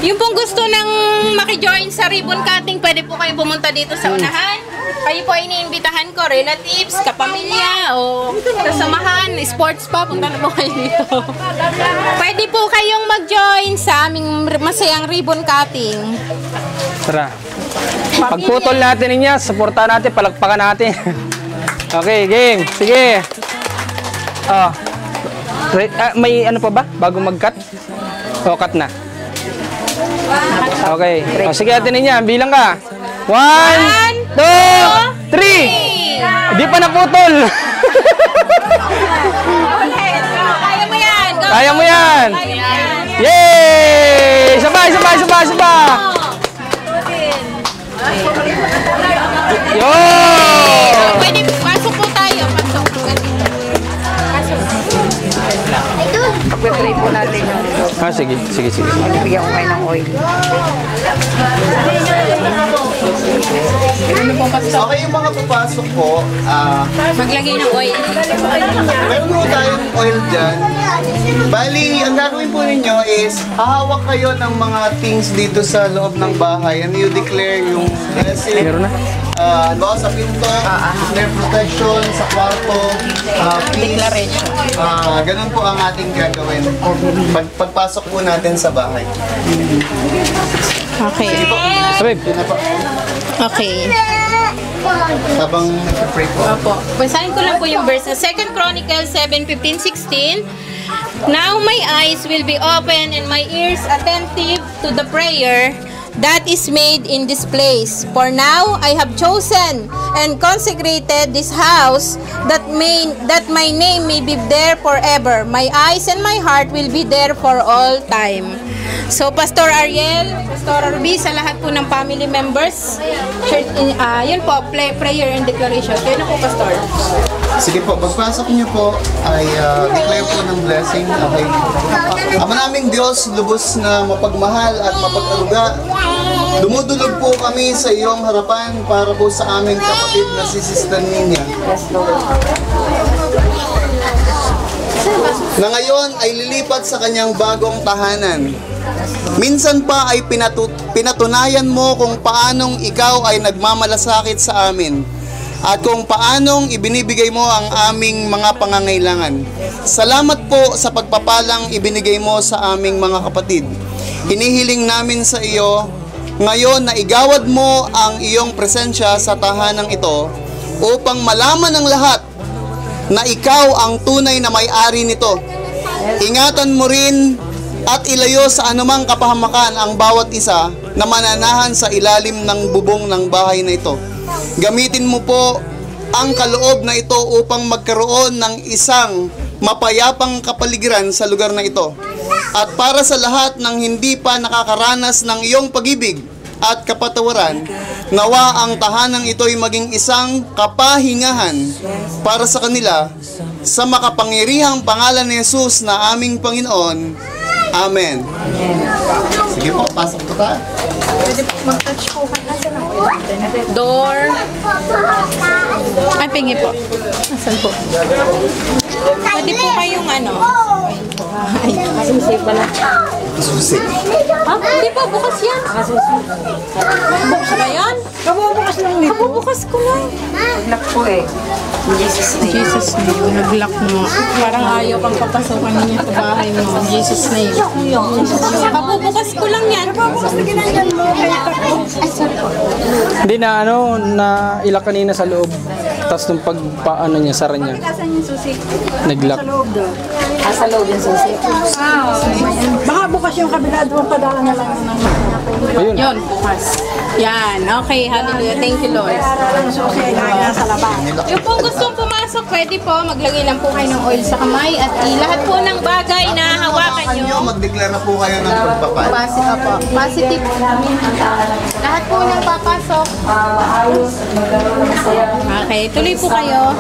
Yung pong gusto ng makijoin sa ribbon cutting, pwede po kayo pumunta dito sa unahan. Kayo po ay iniimbitahan ko, relatives, kapamilya, o kasamahan, sports pa, punta na po kayo dito. Pwede po kayong mag-join sa aming masayang ribbon cutting. Tara. Pagputol natin niya, supportahan natin, palagpakan natin. Okay, game. Sige. May ano pa ba? Bago mag-cut? O, cut na. Okay. O, sige natin niya. Bilang ka. 1, 2, 3. Di pa naputol. Kaya mo yan. Kaya mo yan. Yay! Isa pa. Yo! Pwede, pasok po tayo. Pasok. Pag-try po natin yung Sige. bigyan ko kayo ng oil. Okay, yung mga papasok po, Maglagay ng oil. meron po tayong oil dyan. Bali, ang gagawin po ninyo is, hahawak kayo ng mga things dito sa loob ng bahay and you declare yung blessing. Meron na. Sa pinto, declare protection, sa kwarto, peace. Ganun po ang ating gagawin. Pagpasok po natin sa bahay. Okay. Okay. Habang nag-pray po. Opo. Basahin ko lang po yung verse. 2 Chronicles 7:15-16. Now my eyes will be open and my ears attentive to the prayer that is made in this place. For now I have chosen and consecrated this house that my name may be there forever. My eyes and my heart will be there for all time. So, Pastor Ariel, Pastor Ruby, sa lahat po ng family members, yun po, prayer and declaration. Kayo na po, Pastor. Sige po, pagpasok niyo po ay declare po ng blessing. Okay. Ama naming Diyos, lubos na mapagmahal at mapag-aruga, dumudulog po kami sa iyong harapan para po sa aming kapatid na si Sister Nina. Na ngayon ay lilipat sa kanyang bagong tahanan. Minsan pa ay pinatunayan mo kung paanong ikaw ay nagmamalasakit sa amin at kung paanong ibinibigay mo ang aming mga pangangailangan. Salamat po sa pagpapalang ibinigay mo sa aming mga kapatid. Hinihiling namin sa iyo ngayon na igawad mo ang iyong presensya sa tahanang ito upang malaman ng lahat na ikaw ang tunay na may-ari nito. Ingatan mo rin at ilayo sa anumang kapahamakan ang bawat isa na mananahan sa ilalim ng bubong ng bahay na ito. Gamitin mo po ang kaloob na ito upang magkaroon ng isang mapayapang kapaligiran sa lugar na ito. At para sa lahat ng hindi pa nakakaranas ng iyong pag-ibig at kapatawaran, nawa ang tahanang ito'y maging isang kapahingahan para sa kanila sa makapangyarihang pangalan ni Jesus na aming Panginoon. Amen. Sige po, pasok po tayo. Pwede po mag-touch po. Door. Ay, pingi po. Asan po? Pwede po kayong ano? Ay, susi pala. Susi. Ha? Hindi po, bukas yan. Bukas ba yan? Kabubukas lang nito. Kabubukas ko lang. Nag-lock po eh. Jesus name. Jesus name. Nag-lock mo. Parang ayaw kang papasukan niya sa bahay mo. Jesus name. Kabubukas ko lang yan. Kabubukas na ginanyan mo. Hindi na na ilak kanina sa loob. Tapos nung pagpaano niya, sara niya. Nag-lock. Sa loob yung susi. Baka bukas yung kabila doon padala na lang ng Ayun. Yun, bukas. Yan. Okay, hallelujah. Thank you, Lord. sa labas. Yung pong gustong pumasok, pwede po. Maglagay lang po kayo ng oil sa kamay at lahat po ng bagay na hawakan nyo. Mag-declare na po kayo ng pagpapal. Positive. Lahat po ng papasok. Okay, tuloy po kayo.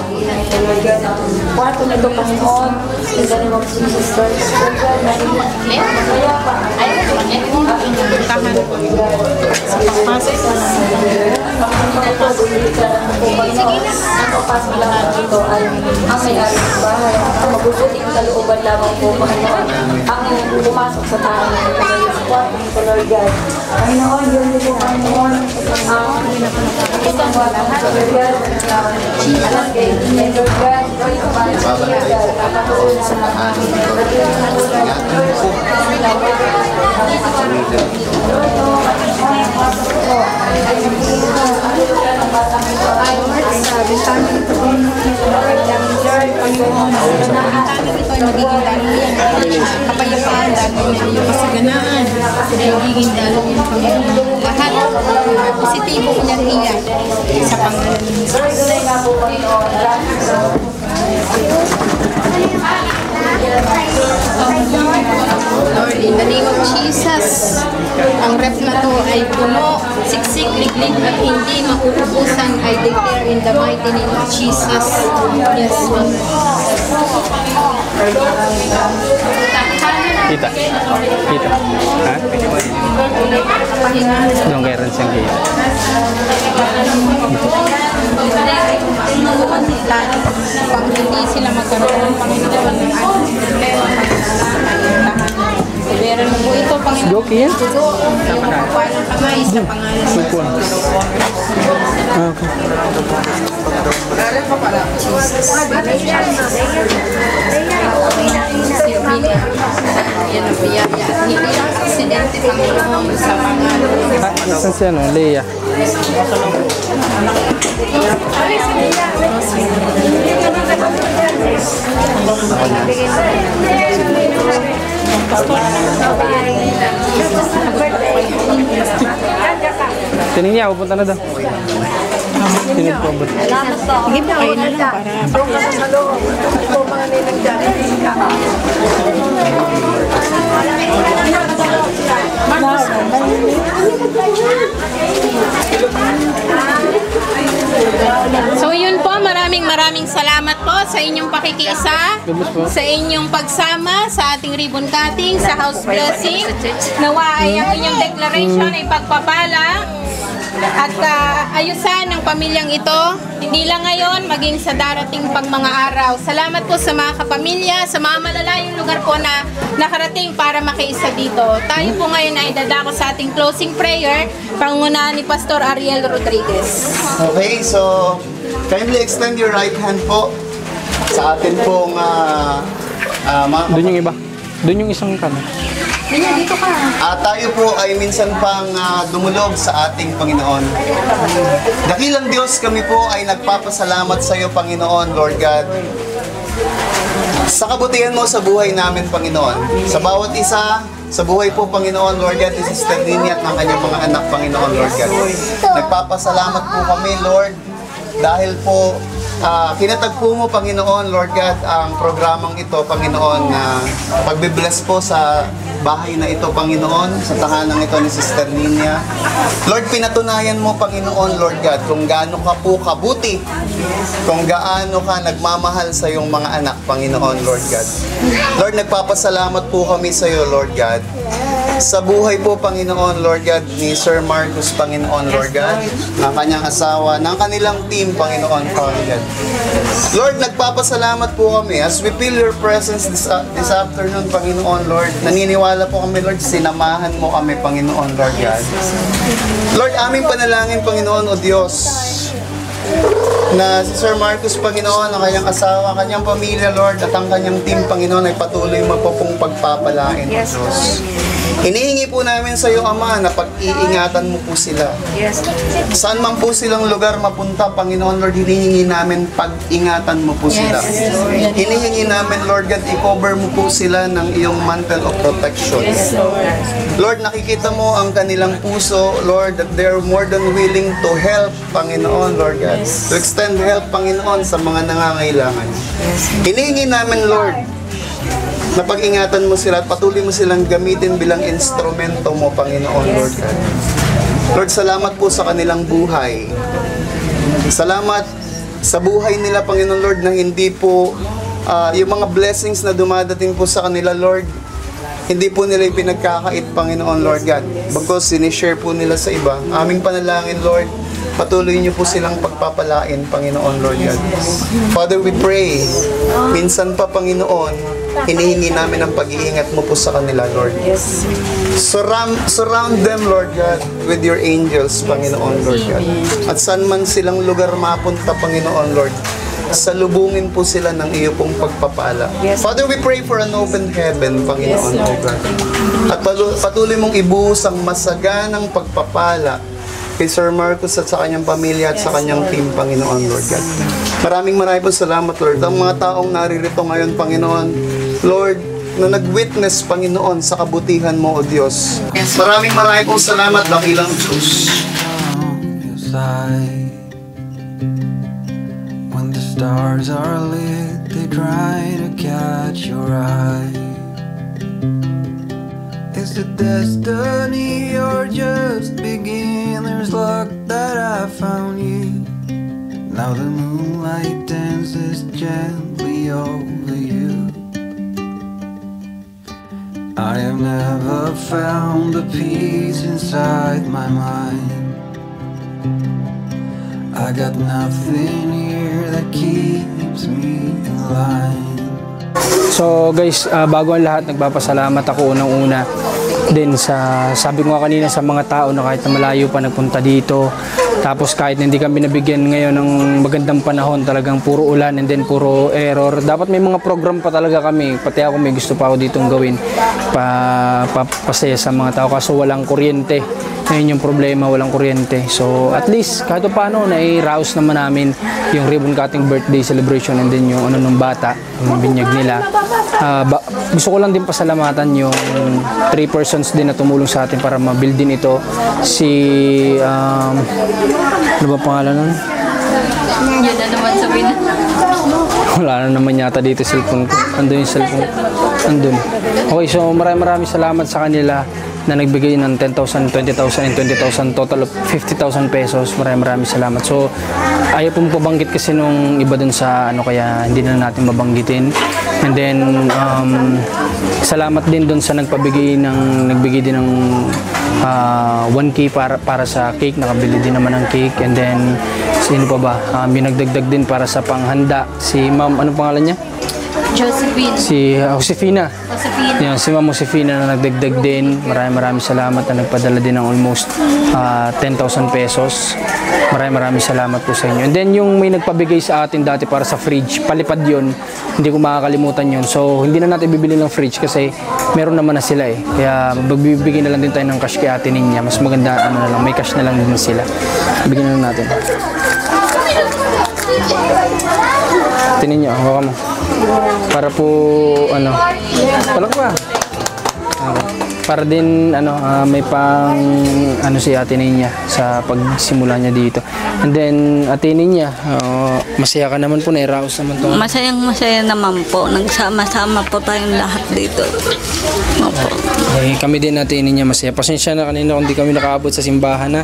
Kwarto nito, Panginoon. In the name of Jesus Christ. Tahan po. Sa pagpasok po ng Pasok lahat dito ay ang may-ari ng bahay. Ang mabubuting kalooban lamang po, Panginoon. Ang pumasok sa tahanan ng Panginoon sa kwarto nito, Lord God. Panginoon, yun nito, Panginoon. Isang kwarto nito, Lord God. Alam kayo, Lord God. Kapatuon sa mga magiging dalo yan. Kapayapaan, dalo yan. Yung kasaganaan, magiging dalo yan. Lahat, positibo ko niyan iyan sa pangalan ng Jesus. Lord, in the name of Jesus, ang rep na to ay puno, siksik, liglig at hindi mauubusan. I declare in the mighty name of Jesus. Yes, Lord. Kita. Ha? Nung kaya rin siyang gaya. Pag hindi sila magkaroon ng Panginoon ng meron mo po ito, Panginoon. Goki yan? Yung palang kamay sa pangalan ng Jesus. Okay. Yan ang biyaya. Hindi ang aksidente, Panginoon, sa pangalan ng Jesus. Saan siya, no? Leia. Tining niya, pupunta na daw. Tinig po abot. Sige po, kayo na lang para So yun po, maraming salamat po makiisa sa inyong pagsama sa ating ribbon cutting, sa house blessing. Nawa ay ang inyong declaration ay pagpapala at ayusan ng pamilyang ito, hindi lang ngayon, maging sa darating pang mga araw. Salamat po sa mga kapamilya, sa mga malalayong lugar po na nakarating para makiisa dito. Tayo po ngayon ay dadako sa ating closing prayer, pangunahan ni Pastor Ariel Rodriguez. Okay, so kindly extend your right hand po sa atin pong mga... Doon yung iba. Doon yung isang kanan. Dito ka. Tayo po ay minsan pang dumulog sa ating Panginoon. Dakilang Diyos, kami po ay nagpapasalamat sa iyo, Panginoon, Lord God. Sa kabutihan mo sa buhay namin, Panginoon. Sa bawat isa, sa buhay po, Panginoon, Lord God, ni Sister Nini at ng kanyang mga anak, Panginoon, Lord God. Nagpapasalamat po kami, Lord, dahil po kinatagpo mo, Panginoon, Lord God, ang programang ito, Panginoon, na pagbibless po sa bahay na ito, Panginoon, sa tahanang ito ni Sister Ninia. Lord, pinatunayan mo, Panginoon, Lord God, kung gaano ka po kabuti, kung gaano ka nagmamahal sa iyong mga anak, Panginoon, Lord God. Lord, nagpapasalamat po kami sa iyo, Lord God, sa buhay po, Panginoon, Lord God, ni Sir Marcos, Panginoon, Lord God, ng kanyang asawa, ng kanilang team, Panginoon, Lord God. Lord, nagpapasalamat po kami as we feel your presence this afternoon, Panginoon, Lord. Naniniwala po kami, Lord, sinamahan mo kami, Panginoon, Lord God. Lord, aming panalangin, Panginoon, o Diyos, na si Sir Marcos, Panginoon, ang kanyang asawa, kanyang pamilya, Lord, at ang kanyang team, Panginoon, ay patuloy mo po pong pagpapalain, o Diyos. Hinihingi po namin sa iyo, Ama, na pag-iingatan mo po sila. Saan man po silang lugar mapunta, Panginoon, Lord, hinihingi namin pag-ingatan mo po sila. Hinihingi namin, Lord God, i-cover mo po sila ng iyong mantle of protection. Lord, nakikita mo ang kanilang puso, Lord, that they're more than willing to help, Panginoon, Lord God. To extend help, Panginoon, sa mga nangangailangan. Hinihingi namin, Lord, na pag-ingatan mo sila at patuloy mo silang gamitin bilang instrumento mo, Panginoon, Lord God. Lord, salamat po sa kanilang buhay. Salamat sa buhay nila, Panginoon, Lord, na hindi po yung mga blessings na dumadating po sa kanila, Lord, hindi po nila ipinagkakait, Panginoon, Lord God. Bagkus sinishare po nila sa iba. Aming panalangin, Lord, patuloy niyo po silang pagpapalain, Panginoon, Lord God. Father, we pray, minsan pa, Panginoon, hinihingi namin ang pag-iingat mo po sa kanila, Lord. Surround them, Lord God, with your angels, Panginoon, Lord God. At saan man silang lugar mapunta, Panginoon, Lord, salubungin po sila ng iyo pong pagpapala. Father, we pray for an open heaven, Panginoon, Lord God. At patuloy mong ibuhos ang masaganang pagpapala kay Sir Marcos at sa kanyang pamilya at sa kanyang team, Panginoon, Lord God. Maraming po salamat, Lord. Ang mga taong naririto ngayon, Panginoon, Lord, na nag-witness, Panginoon, sa kabutihan mo, O Diyos. Maraming po salamat, dakilang Diyos. When the stars are lit, they try to catch your eye. Is it destiny or just beginner's luck that I found you? Now the moonlight dances gently over you. I have never found the peace inside my mind. I got nothing here that keeps me in line. So guys, bago ang lahat, nagpapasalamat ako unang-una din sa, sabi ko nga kanina, sa mga tao na kahit na malayo pa nagpunta dito, tapos kahit na hindi kami nabigyan ngayon ng magandang panahon, talagang puro ulan and then puro error, dapat may mga program pa talaga kami, pati ako may gusto pa ako ditong gawin pasaya sa mga tao, kaso walang kuryente. Ngayon yung problema, walang kuryente. So at least kahit paano nai-rouse naman namin yung ribbon cutting birthday celebration and then yung ano ng bata, yung binyag nila. Gusto ko lang din pasalamatan yung 3 persons din na tumulong sa atin para ma-build din ito. Si ano ba pangalan nun? Yun na naman sabihin na. Wala na naman yata dito cellphone ko. Andun yung cellphone. Andun. Okay, so maraming salamat sa kanila. na nagbigay ng 10,000, 20,000, and 20,000, total of 50,000 pesos. Maraming salamat. So, ayaw pong pabanggit kasi nung iba dun sa ano, kaya hindi na natin mabanggitin. And then, salamat din dun sa nagbigay din ng 1K para sa cake. Nakabili din naman ng cake. And then, sino pa ba? May nagdagdag din para sa panghanda. Si Ma'am, ano pangalan niya? Josephine. Si Josefina. Yan, si Ma'am Josefina na nagdagdag din. Maraming salamat na nagpadala din ng almost 10,000 pesos. Maraming salamat po sa inyo. And then yung may nagpabigay sa atin dati para sa fridge, palipad yun. Hindi ko makakalimutan yun. So hindi na natin bibili ng fridge kasi meron naman na sila eh. Kaya magbibigay na lang din tayo ng cash kay Ate Ninya. Mas maganda ano na lang, may cash na lang din sila. Bigyan na lang natin. Ate Ninya, hawakan mo. Para po ano, palak ba? Para din ano, may pang ano si Ate Ninya sa pagsimula niya dito. And then Ate Ninya, masaya ka naman po, nairaos naman to. Masaya naman po. Nagsama-sama po tayong lahat dito. Opo. Kami din Ate Ninya masaya. Pasensya na kanina kung di kami nakaabot sa simbahan na.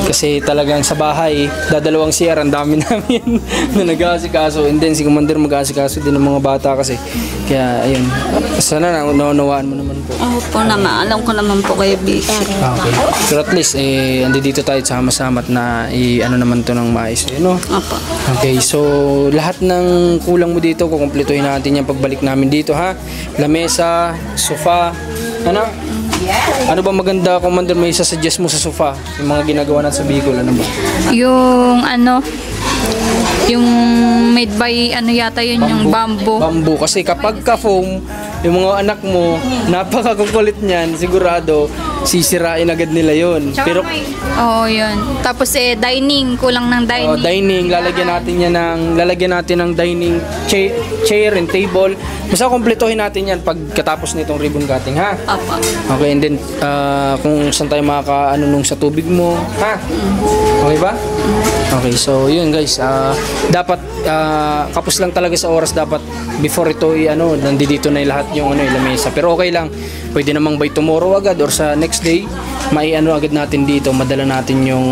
Kasi talagang sa bahay, dadalawang CR, ang dami namin na nag-aasikaso. And then si Commander mag-aasikaso din ng mga bata kasi. Kaya ayun, sana naunawaan mo naman po. Opo naman, alam ko naman po kayo busy. Okay. Pero at least, andi dito tayo sama-sama at na ano naman to ng maayos. No? Opo. Okay, so lahat ng kulang mo dito, kukumpletuhin natin yung pagbalik namin dito ha. Lamesa, sofa, ano? Ano ba maganda, Commander, may isa-suggest mo sa sofa? Yung mga ginagawa natin sa Bicol, ano ba? Yung ano, yung made by ano yata yun, yung bamboo. Bamboo, kasi kapag ka-foam, yung mga anak mo, napakakukulit niyan, sigurado, sisirain agad nila yun. Pero oo, yun. Tapos dining, kulang ng dining. Dining, lalagyan natin ng dining chair and table. Basta kumpletuhin natin yan pagkatapos nitong ribbon cutting, ha? Apa. Okay, and then kung saan tayo makakaano nung sa tubig mo, ha? Okay ba? Okay, so yun guys, dapat kapos lang talaga sa oras, dapat before ito nandito na lahat yung lamesa. Pero okay lang, pwede namang by tomorrow agad or sa next day, agad natin dito, madala natin yung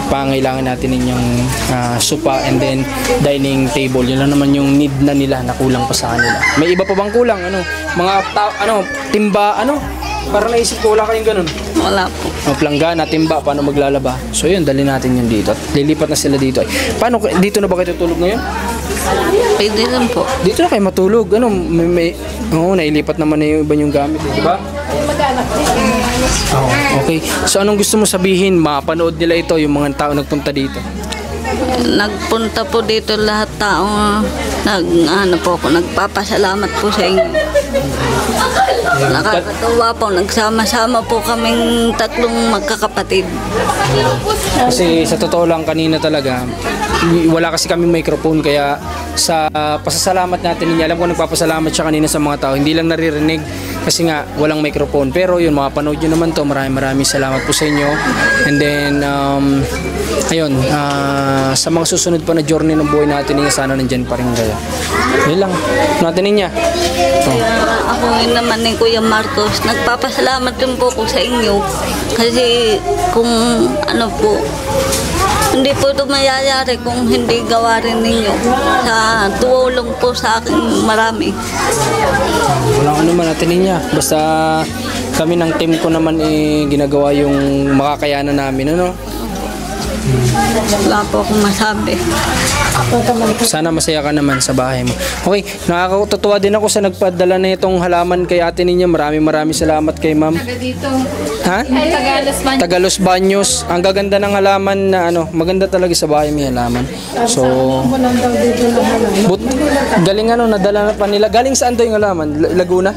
pangailangan natin yung sofa and then dining table. Yun lang naman yung need na nila na kulang pa sa kanila. May iba pa bang kulang? Timba, para naisip ko, wala kayong ganun? Wala po. Planggana, timba, paano maglalaba? So yun, dali natin yun dito. At lilipat na sila dito. Paano, dito na ba kayo tutulog ngayon? Pwede lang po. Dito na kayo matulog. Nailipat naman na yung iba yung gamit. Diba? Okay. So anong gusto mo sabihin? Mapanood nila ito, yung mga tao nagpunta dito? Nagpunta po dito lahat tao. Nagpapasalamat po sa inyo. Nakakatuwa po, nagsama-sama po kaming tatlong magkakapatid. Kasi sa totoo lang kanina talaga, wala kasi kami microphone, kaya sa pasasalamat natin niya, alam ko nagpapasalamat siya kanina sa mga tao, hindi lang naririnig kasi nga walang microphone. Pero yun, mapanood nyo naman to. Maraming salamat po sa inyo. And then ayun, sa mga susunod pa na journey ng buhay natin, sana nandyan pa rin kayo. Yun lang natin niya. Ako naman ni Kuya Marcos, nagpapasalamat din po ko sa inyo kasi kung hindi po ito mayayari kung hindi gawa rin ninyo. Sa tuwulong po sa akin marami. Walang ano man natin niya. Basta kami ng team ko naman ginagawa yung makakayanan namin, Wala po akong masabi. Sana masaya ka naman sa bahay mo. Okay, nakakatuwa din ako sa nagpadala na itong halaman kay Ate Ninya. Maraming salamat kay Ma'am. Dito. Ha? Tagalos. Tagalos Baños. Ang gaganda ng halaman na maganda talaga sa bahay may halaman. So, galing nadala na pa nila. Galing saan daw yung halaman? Laguna?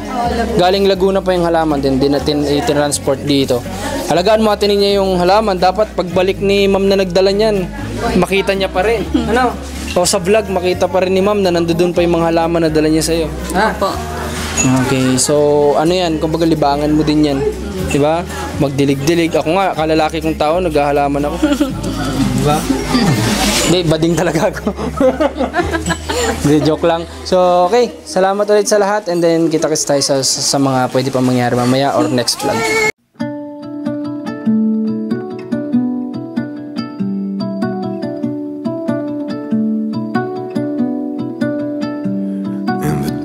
Galing Laguna pa yung halaman. Then natin i-transport dito. Alagaan mo Ate Ninya yung halaman. Dapat pagbalik ni Ma'am na nagdala niyan, makita niya pa rin. O sa vlog, makita pa rin ni Ma'am na nandoon pa yung mga halaman na dala niya sa'yo. Opo. Okay, so yan, kumbaga libangan mo din yan. Diba? Magdilig-dilig. Ako nga, kalalaki kong tao, naghahalaman ako. Diba? Hindi, bading talaga ako. Hindi, joke lang. So, okay, salamat ulit sa lahat and then kita-kits tayo sa mga pwede pa mangyari mamaya or next vlog.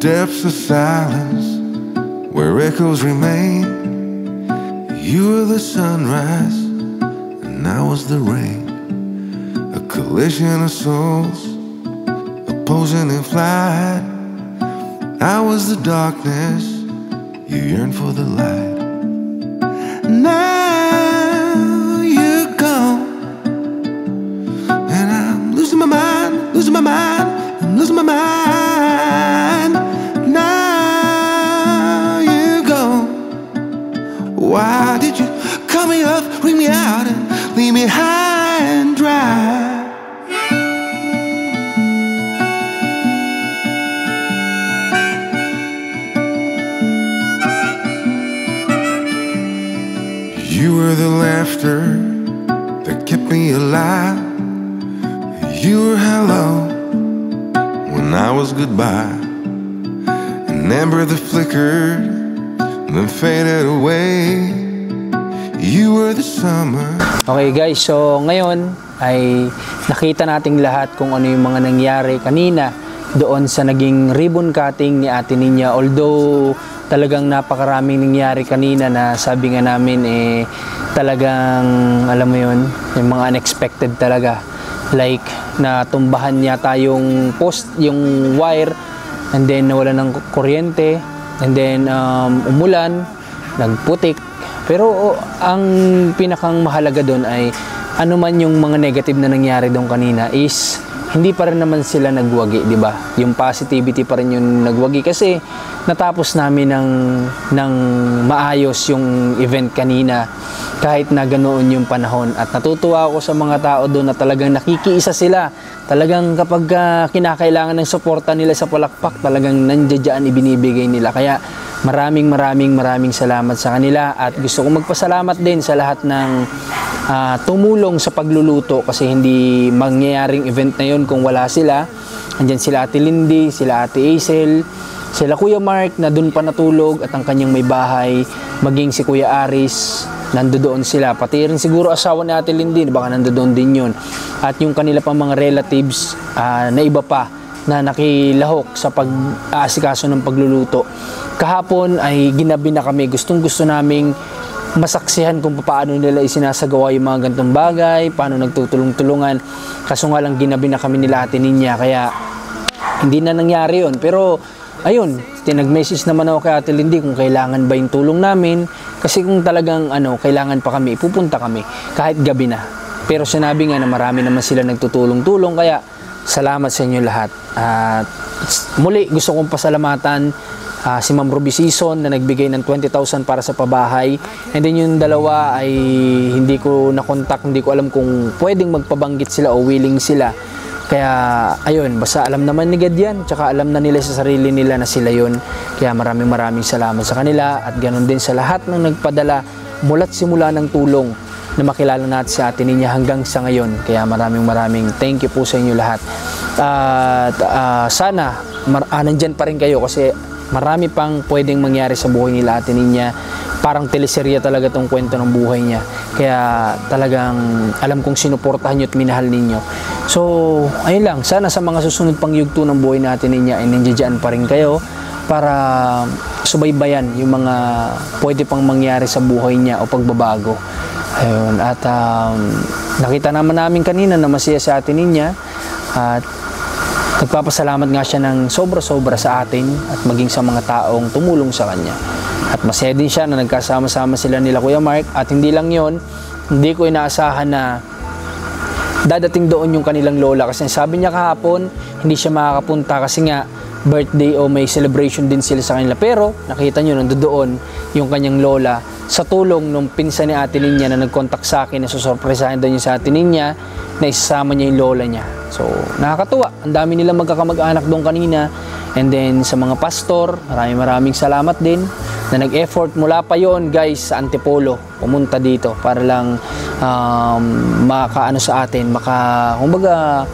depths of silence where echoes remain. You were the sunrise and I was the rain, a collision of souls opposing in flight. I was the darkness, you yearned for the light. Now you're gone, and I'm losing my mind, losing my mind, I'm losing my mind. Now you're gone. Why did you cut me up, bring me out, and leave me high and dry? You were the laughter that kept me alive. You were hello when I was goodbye. An ember that flickered then faded away. You were the summer. Okay guys, so ngayon ay nakita nating lahat kung ano yung mga nangyari kanina doon sa naging ribbon cutting ni Ate Ninya. Although talagang napakaraming nangyari kanina na sabi nga namin talagang alam mo yun, yung mga unexpected talaga. Like natumbahan yata yung post, yung wire, and then nawala ng kuryente, and then umulan, nagputik. Pero ang pinakang mahalaga doon ay ano man yung mga negative na nangyari doon kanina is hindi pa rin naman sila nagwagi, di ba? Yung positivity pa rin yung nagwagi kasi natapos namin ng maayos yung event kanina kahit na ganoon yung panahon. At natutuwa ako sa mga tao doon na talagang nakikiisa sila. Talagang kapag kinakailangan ng suporta nila sa palakpak, talagang nandiyan ibinibigay nila. Kaya maraming salamat sa kanila at gusto kong magpasalamat din sa lahat ng tumulong sa pagluluto kasi hindi mangyayaring event na yun kung wala sila. Andyan sila Ate Lindy, sila Ate Hazel, sila Kuya Mark na dun pa natulog at ang kanyang may bahay, maging si Kuya Aris, nandoon sila. Pati rin siguro asawa ni Ate Lindy, baka nandoon din yun. At yung kanila pang mga relatives na iba pa na nakilahok sa pag-aasikaso ng pagluluto. Kahapon ay ginabi na kami, gustong-gusto naming masaksihan kung paano nila isinasagawa yung mga gantong bagay, paano nagtutulong-tulungan. Kaso nga lang ginabi na kami nila Ate Ninya, kaya hindi na nangyari yun. Pero ayun, tinag-message naman ako kay Ate Lindy kung kailangan ba yung tulong namin. Kasi kung talagang kailangan pa kami, ipupunta kami kahit gabi na. Pero sinabi nga na marami naman sila nagtutulong-tulong, kaya salamat sa inyo lahat. At muli gusto kong pasalamatan si Ma'am Ruby Season na nagbigay ng 20,000 para sa pabahay. And then yung dalawa ay hindi ko na-contact, hindi ko alam kung pwedeng magpabanggit sila o willing sila. Kaya ayun, basta alam naman ni God yan, tsaka alam na nila sa sarili nila na sila yun. Kaya maraming salamat sa kanila at ganoon din sa lahat ng nagpadala mula't simula ng tulong na makilala natin sa Ate Ninya hanggang sa ngayon. Kaya maraming thank you po sa inyo lahat. At sana nandyan pa rin kayo kasi marami pang pwedeng mangyari sa buhay nila Ate Ninya. Parang teleserye talaga tong kwento ng buhay niya. Kaya talagang alam kong sinuportahan nyo at minahal ninyo. So, ayun lang. Sana sa mga susunod pang yugto ng buhay natin Ninya ay nandiyan pa rin kayo para subaybayan yung mga pwede pang mangyari sa buhay niya o pagbabago. Ayun. At nakita naman namin kanina na masaya sa Ate Ninya at nagpapasalamat nga siya ng sobra-sobra sa atin at maging sa mga taong tumulong sa kanya. At masaya din siya na nagkasama-sama sila nila Kuya Mark. At hindi lang yon, hindi ko inaasahan na dadating doon yung kanilang lola. Kasi sabi niya kahapon, hindi siya makakapunta kasi nga birthday o may celebration din sila sa kanila. Pero nakita nyo, nandoon yung kanyang lola sa tulong nung pinsan ni Ate Ninya na nag-contact sa akin na susurpresahin daw niya sa Ate Ninya na isasama niya yung lola niya. So, nakakatuwa. Ang dami nilang magkakamag-anak doon kanina. And then, sa mga pastor, maraming salamat din na nag-effort mula pa yon guys sa Antipolo. Pumunta dito para lang makaano sa atin, kumbaga,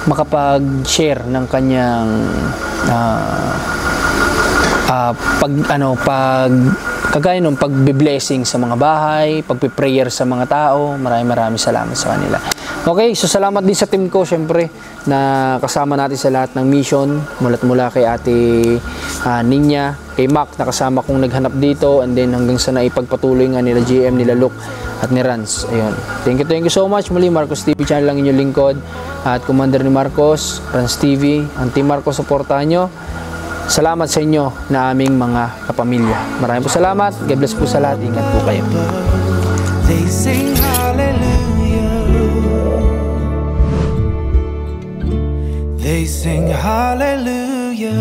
makapag-share ng kanyang kagaya nung pagbe-blessing sa mga bahay, pagpe-prayer sa mga tao. Maraming salamat sa kanila. Okay, so salamat din sa team ko syempre na kasama natin sa lahat ng mission, mula kay Ate Ninya, kay Mac na kasama kong naghanap dito, and then hanggang sa naipagpatuloy nga nila GM, nila Luke at ni Rans. Ayun. Thank you so much. Muli, Marcos TV channel lang inyong lingkod at Commander ni Marcos, Rans TV, ang Team Marcos, supportahan nyo. Salamat sa inyo na aming mga kapamilya. Maraming po salamat. God bless po sa lahat. Ingat po kayo. They sing hallelujah. They sing hallelujah.